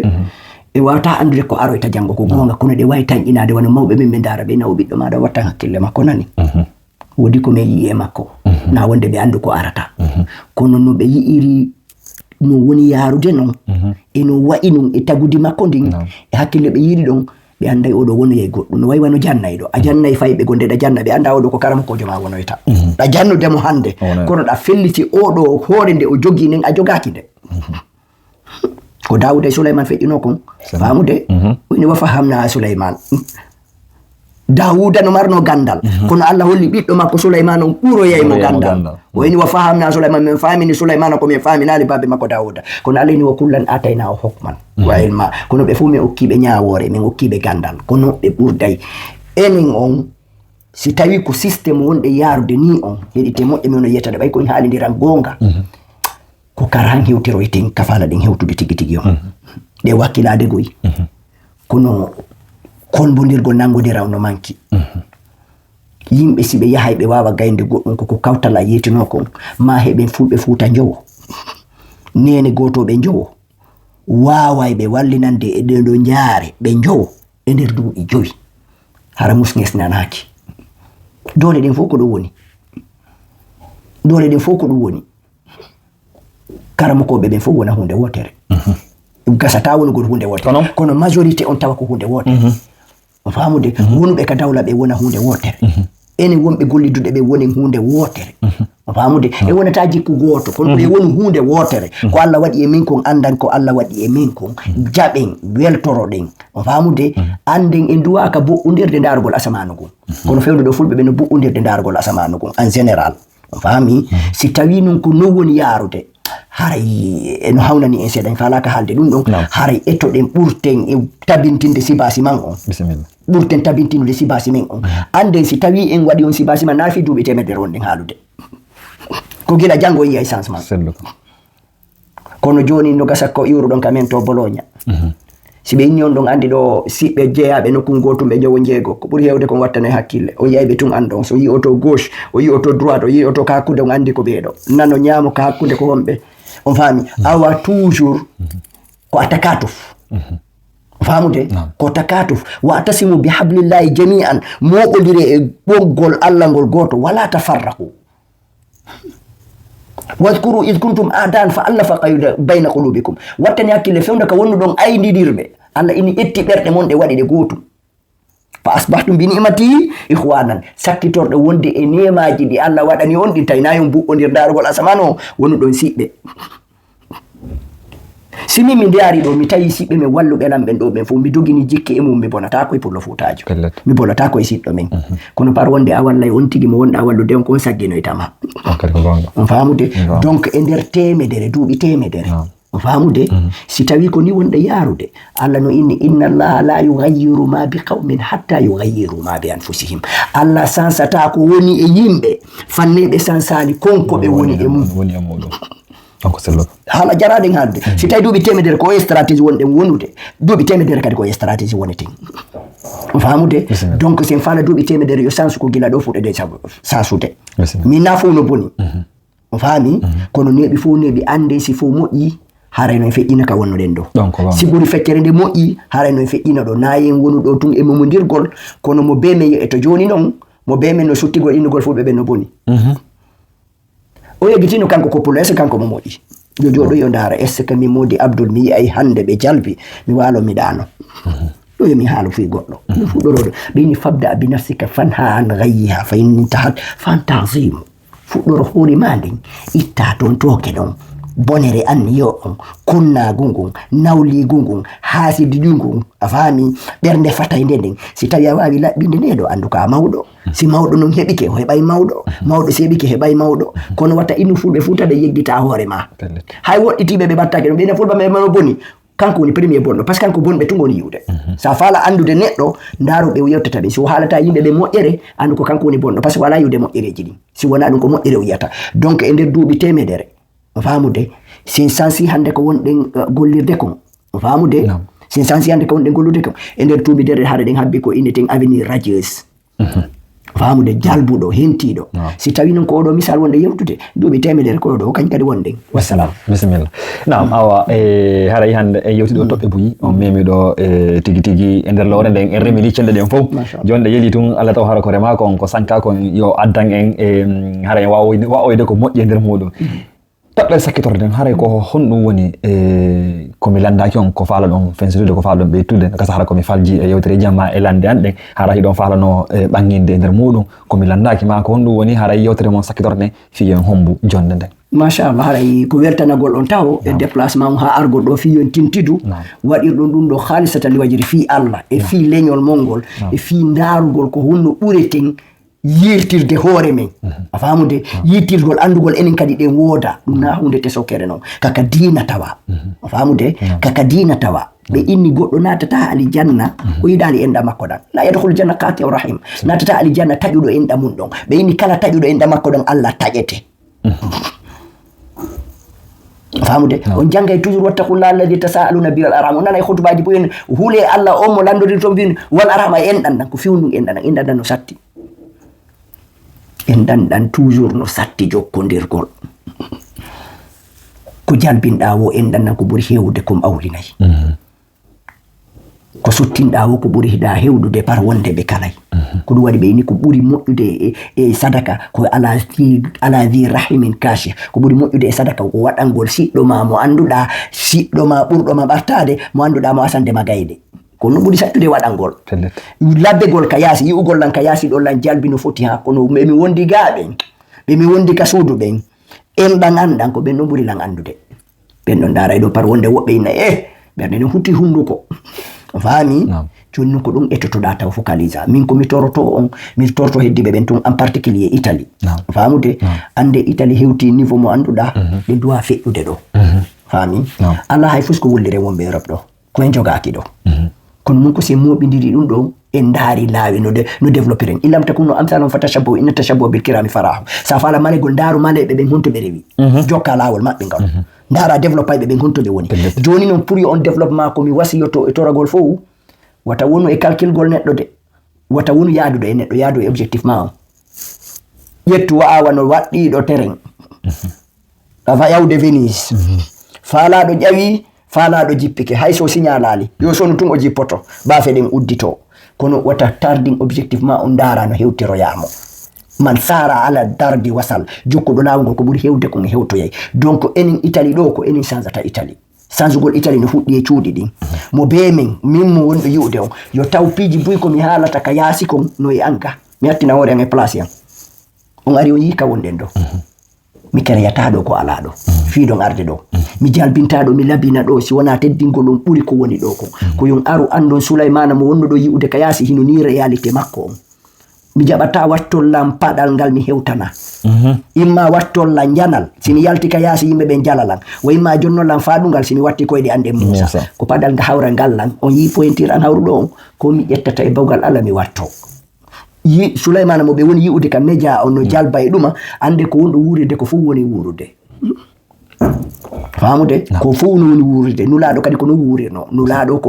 e wawata andude ko aroyta janngo ko goonga kono ɗe wawi tan inade wona mawɓe min ɓe ndaara ɓe nawo ɓiɗɗo maɗa watta hakkille makko nani woodi ko min yii e makko na wonde ɓe anndu ko arata kono no ɓe yi'iri no woni yaarude non eno wayi non e tagudi makko ndin e hakkille ɓe yiɗi ɗon ɓe anday oɗo wonoye goɗɗum no wayi wano jannayi ɗo a jannayi fayɓe go nde ɗa janna ɓe anda oɗo ko karamokojo ma wonoyta ɗa jannudemo hande kono ɗa felliti oɗo hoore nde o jogii nden a jogaki nde ko Dawuda e Souleymane feƴƴino kon faamude woni wa fahamna Souleymane Dawuda no marno gandal kono Allah holli ɓiɗɗo makko Souleymane on ɓuroyaymo gandal wayni wa fahamna Souleymane min famini Souleymane ko min faminali babe makko Dawuda kono Allah ni wa kullan atayna o hukman wa ilma kono ɓe fu min okkiɓe ñawore min okkiɓe gandal kono ɓe ɓurday enen on si tawi ko systéme wonɗe yarude ni on heɗite moƴƴe min no yettade ɓay koye haalindiran gonga ko karan hewtiroyten kafala ɗen hewtude tigi tigi on ɗe wakkilade goyi kono konbodirgol nangodiraw no manki yimɓe si ɓe yahay ɓe wawa gaynde goɗɗum koko kawtala yetino kon ma heɓen fulɓe Fuuta jowo nene gotoɓe jowo waway ɓe wallinande e ɗeɗo jaare ɓe jowo e nder duuɓi 5 hara musngesnanaki dole ɗen fof ko ɗum woni dole ɗen fof ko ɗum woni karamokoɓe ɓen fof wona hunde wotere gasata wonugol hunde wotere kono majorité on tawa ko hunde wotere faamude wonuɓe ka dawla ɓe wona hunde wotere enen wonɓe golliduɗe ɓe woni hunde wotere faamude e wonata jikku goto kono ɓe woni hunde wotere ko Allah waɗi e min kon andan ko Allah waɗi e min kon jaɓen weltoroɗen faamude anden en duwaka bo'udirde dargol asamanu gon kono fewde ɗo fulɓe ɓe no bo'udirde dargol asamanu gon en général faami si tawi non ko non woni yarude haray eno hawnani en seeɗa en falaka haalde ɗum ɗon haray ettoɗen ɓurten e tabintinde sibasi man on ɓurten tabintinude sibasi men on anden si tawi en waɗi on sibasi man naafi duuɓi temedere wonɗen haalude ko gila janngo yiyay changement kono joni no gasa ko iwruɗon kamen to Bologna si ɓe inni on ɗon andi ɗo siɓɓe jeeyaɓe nokkun gotum ɓe jowo jeego ko ɓuuri hewde kon wattano e hakkille o yiyayɓe tun andon so yi oto gauche o yi oto droite o yi oto ka hakkude on andi ko ɓeeɗo nano ñaamo ka hakkude ko wonɓe on faami awa toujours ko a takatuf faamude ko takatuf wa tasimu bi hablillahi jami'an moɓodire e ɓoggol Allah ngol goto wala tafarraqu wadkuru id kuntum adan fa allafa bayna qulubikum wattani hakkille fewde ka wonno ɗon aydidirɓe Allah ini ƴetti ɓerɗe mon ɗe waɗi ɗe gotum fa asbahtum bi ni'mati ihwanan sakkitorɗe wonde e nemaji ɗi Allah waɗani on ɗi taynayi on buɓɓodir darugol asaman o woni ɗon siɓɓe simi mi ndeyari ɗo mi tawi siɓɓe men walluɓe nan ɓen ɗo ɓen fof mi dogini jikke e mum mi bonata koye pullo Fuutajo mi bolata koye siɗɗo men kono par wonde a wallay on tigi mo wonɗa wallude on kon sagginoytama on faamude donc e nder temedere duuɓi temedere on faamude si tawi ko ni wonɗe yarude Allah no inni inna allaha la yughayyiru ma bi qawmin hatta yughayyiru ma bi anfusihim Allah sansata ko woni e yimɓe fanneɓe sansali konko ɓe woni e mum donc c'est l'autre hala jarade hande si tay duubi temedere ko stratégie wonde wonude duubi temedere kadi ko stratégie wonete famude donc sen fala duubi temedere yo sansu ko gila do fude de sansude mi nafu no boni fami kono nebi fu nebi ande si fu moƴƴi haray no feƴƴina ka wonno den do siguri feccere nde moƴƴi haray no feƴƴina do nayen wonu do tun e momondirgol kono mo be me e to joni non mo be men no suttigol innugol fu be no boni o yegitino kanko ko pulo kanko mo moƴƴi yo jodo yo ndara est-ce que mi modi Abdoul mi ay hande be jalbi mi walo mi dano do mi halu fi goddo fu do bini fabda bi nafsika fanha an ghayha fa in tahat fantazim fu do hori mandin itta ton toke don bonere an yo kunna gungun nawli gungun hasidi gungun afami bernde fatay ndenden si tawi wawi labbinde nedo anduka mawdo si mawdo non hebike o hebay mawdo si hebike hebay mawdo kono wata inu fulbe futade yeggita hoore ma hay wodditibe be battake be ne fulba me mano boni kanko woni premier bonno parce que kanko bonbe tungoni yude sa fala andude neddo ndaro be yettata be so halata yimbe be moƴƴere andu ko kanko woni bonno parce que wala yude moƴƴereji din si wona dum ko moƴƴere wiyata donc e nder duubi temedere famude sin sansi hande ko wonden gollirde kon famude sin sansi hande ko wonden gollude kon e nder tuubi dere haade den habbi ko ineten avenir radieuse famude jalbudo hentido si tawi non ko do misal wonde yewtude duubi temedere ko do kañ kadi wonde wassalam bismillah naam awa haray hande e yewtido tobbe buyi on memi do tigi tigi e nder lore den en remili cende den fof jonde yeli tun Allah taw hara ko rema kon ko sanka kon yo addan en haray wawoyde ko moƴƴi e nder mudum taɓɓel sakkitorde den haray ko honɗum woni komi landaki on ko faala ɗon fensitude ko faala ɗon ɓeytude gasa hara komi falji e yewtere jamma e lande an ɗen hara hiɗon faalano ɓanginde e nder muɗum komi landaki ma ko honɗum woni haray yewtere mon sakkitorde fiyen hombu jonde nden machallah haray ko weltanagol on taw e déplacement ha argol ɗo fiyon tintidu waɗirɗon ɗum ɗo halisata liwajiri fi Allah e fi leñol mongol e fi darugol ko honno ɓureten yirtirde hoore men a famude yirtirgol andugol enen kadi ɗen wooda ɗum na hunde tesokere noon kaka dina tawa a famude kaka dina tawa ɓe inni goɗɗo natata alijanna o yiɗali enɗa makko ɗan la yadkhulu janna qati o rahim natata alijanna taƴuɗo enɗa mum ɗon ɓe inni kala taƴuɗo enɗa makko ɗon Allah taƴete famude on jangay toujours wattaqullah alladhi tasaaluna bil arham on nana e khutbaji bo en huule Allah on mo landodir to bin wal arhama enɗan ɗan ko fiwndu enɗan ɗan no satti en dan toujours no satti jokkondirgol ko jalbinɗa wo en dan ko ɓuri hewde kom awlinayi ko suttinɗa wo ko ɓuri hiɗa hewdude par wonde ɓe kalay ko ɗum waɗi ɓe ni ko ɓuri moƴƴude e sadaka ko ala zi rahimin kashi ko ɓuri moƴƴude e sadaka ko waɗangol siɗɗo ma mo anduɗa siɗɗo ma ɓurɗo ma ɓartade mo anduɗa mo asande magayde ko no ɓuri sattude waɗangol labbegol ka yaasi yi'ugol lan ka yaasi ɗon lan jalbi no foti ha kono ɓe mi wondi ga ɓen ɓe mi wondi ka suudu ɓen enɗan anɗan ko ɓen ɗon ɓuri lan andude ɓen ɗon daray ɗo par wonde woɓɓe ina ɓerde nen hutti hunduko faami joni ko ɗum ettotoɗa taw focalisa min komi toroto on mi torto heddiɓe ɓen tun en particulier Italie famude ande Italie hewti niveau mo anduɗa ɓe duwa feƴƴude ɗo faami Allah hay fus ko wollire wonɓe Europe ɗo koyen jogaki ɗo kono mun ko se moɓidiri ɗum ɗo en daari laawi no développé ren illam takum no amsa noon fa tashabbu inna tashabbu bil kirami farahu sa fala malegol daaru maleɓe ɓen honto ɓe rewi jokka laawol maɓɓe ngal ndaara développé ɓe ɓen honto ɓe woni joni noon pour yo on développement komi wasiyoto e toragol fof wata wonu e calculgol neɗɗo de wata wonu yaaduɗo e neɗɗo yaadu e objectif ma on ƴettu waawa no waɗɗiɗo terrain afa yawde Venise faalaɗo ƴawi faalaɗo jippike hay so signalali yo sonu tun o jippoto bafe ɗen uddito kono wata tardin objectif ma on daara no hewtiroyamo man sara ala dardi wasal jokkuɗo laawol ko ɓuri hewde kon hewtoyay donc enen Italie ɗo ko enen changeata Italie changugol Italie no fuɗɗi e cuuɗi ɗin mo be min mo wonɗo yi'ude on yo taw piiji buy komi haalata ka yaasi kon no e anka mi hattina hoore an e place yan on ari o yii ka wonɗen ɗo mi kereyataɗo ko ala ɗo fiiɗon arde ɗo mi jalbintaɗo mi labina ɗo si wona teddingol ɗon ɓuri ko woni ɗo ko yon aru andon Souleymana mo wonno ɗo yi'ude ka yaasi hino ni réalité makko on mi jaɓata wattollam paɗal ngal mi hewtana imma wattollam janal simi yalti ka yaasi yimɓe ɓen jalalan o imma jonnollam faɗugal simi watti koyɗe ande Moussa ko paɗal nga hawra ngallan on yi pointir an hawruɗo on ko mi ƴettata e bawgal Allah mi watto Souleymana mo ɓe woni yi'ude ka média on no jalba e ɗuma ande ko wonɗo wuurde ko fof woni wuurude famude ko fu no wuride nulaɗo kadi ko no wurirno nulaɗo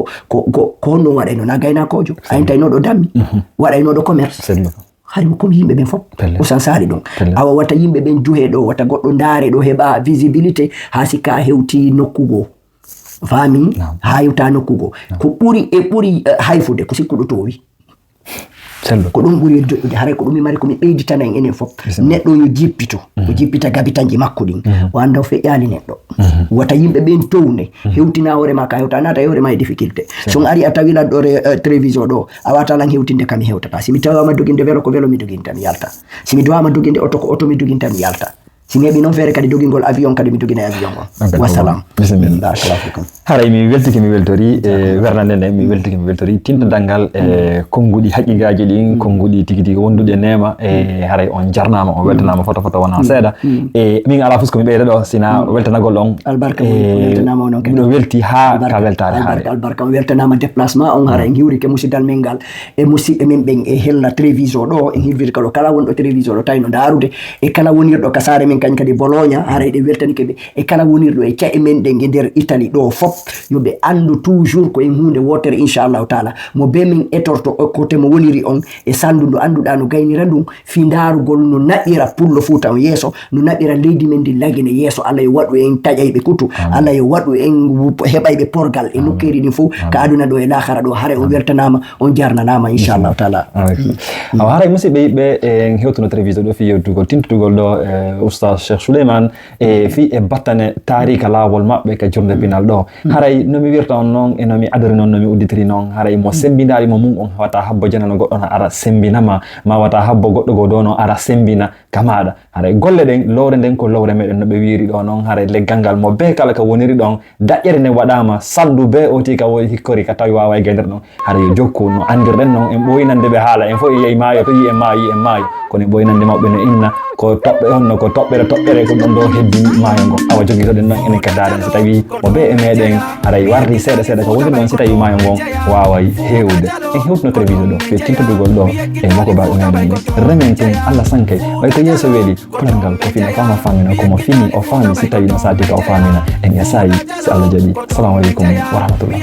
ko no waɗayno na gaynakojo ayintaynoɗo dammi waɗaynoɗo commerce hari ko yimɓe ɓen fof o sansari ɗum awa wata yimɓe ɓen juhe ɗo wata goɗɗo ndaare ɗo heɓa visibilité ha sikka hewti nokkugo fami ha hewta nokkugo ko ɓuri hayfude ko sikkuɗo towi ko ɗum ɓuri joƴƴude haray ko ɗum mi mari komi ɓeyditanan enen fof neɗɗo yo jippito o jippita gabitanji makko ɗin o anda o feƴƴali neɗɗo wata yimɓe ɓen towne hewtina hoore ma ka hewta nata e hoore ma e difficulté son ari a tawi lan ɗo télévision ɗo a wata lan hewtinde kam mi hewtata simi tawama doginde vélo ko vélo mi doginta mi yalta simi dowama doginde auto ko auto mi doginta mi yalta si mi heɓi noon feere kadi dogingol avion kadi mi dogina avion on wassalam bisimilla haray mi weltiki mi weltori wernande nde mi weltori tintadal ngal konnguɗi haqiqaji ɗin konnguɗi tigi tigi wondude nema haray on jarnama on weltanama foto wona seeɗa min ala fusko mi ɓeyda ɗo sina weltanagol on albarka weltanama onon kadi ɗo welti ha ka weltare haare albarka on weltanama déplacement on hara en hiwrike musidal men ngal e musidɓe men ɓen e hella télévision ɗo en hirvirka ɗo kala wonɗo télévision ɗo tawino darude e kala wonirɗo ka saare men kañ kadi Bologna haray ɗe weltanike ɓe e kala wonirɗo e cae men ɗen e nder Italie ɗo fof yoɓe andu toujours ko en hunde wotere inchallahu taala mo be min etorto kote mo woniri on e sandu ndu anduɗa no gaynira ɗum fi darugol no naɓira pullo Fuuta on yeeso no naɓira leydi men ndi lagine yeeso Allah yo waɗu en taƴayɓe kutu Allah yo waɗu en heɓayɓe porgal e nokkeri ɗin fof ka aduna ɗo e lahara ɗo haray on weltanama on jarnanama inchallahu taala awa haray musidɓe yiɓɓe en hewtuno télévision ɗo fi yewtugol tintutugol ɗo oustaz Cheikh Souleymane e fi e battane tarika lawol maɓɓe ka jurde pinal ɗo haray nomi wirta on noon e nomi adori noon nomi udditiri noon haray mo sembinari mo mum on wata habbo janano goɗɗo no ara sembinama ma wata habbo goɗɗo go ɗo no ara sembina ka maɗa haray golle ɗen lowre nden ko lowre meɗen no ɓe wiri ɗo noon haray leggal ngal mo be kala ka woniri ɗon daƴƴere nde waɗama saldu be oti ka woni hikkori ka tawi wawa e gaydere ɗon haray yo jokku no andirɗen noon en ɓoynande ɓe haala en fof yeyi maayo to yi en maayo kono ɓoynande mawɓe no inna ko toɓɓe honno ko toɓɓere ko ɗon ɗo heddi maayo ngo awa joguitoɗen ɗon enen kaddaren so tawi mo be e meɗen haray warri seeɗa ko woni ɗon si tawi maayo ngon waway hewde en hewtuno télévision ɗo ɓe tintodugol ɗo e makko baɗo meɗen ɗo remen ten Allah sankay way ko yeeso weeli kolal ngal ko fina fama famina komo fini o faami si tawi no sati ka o famina en e sayi so Allah jaɓi assalamu aleykum wa rahmatullah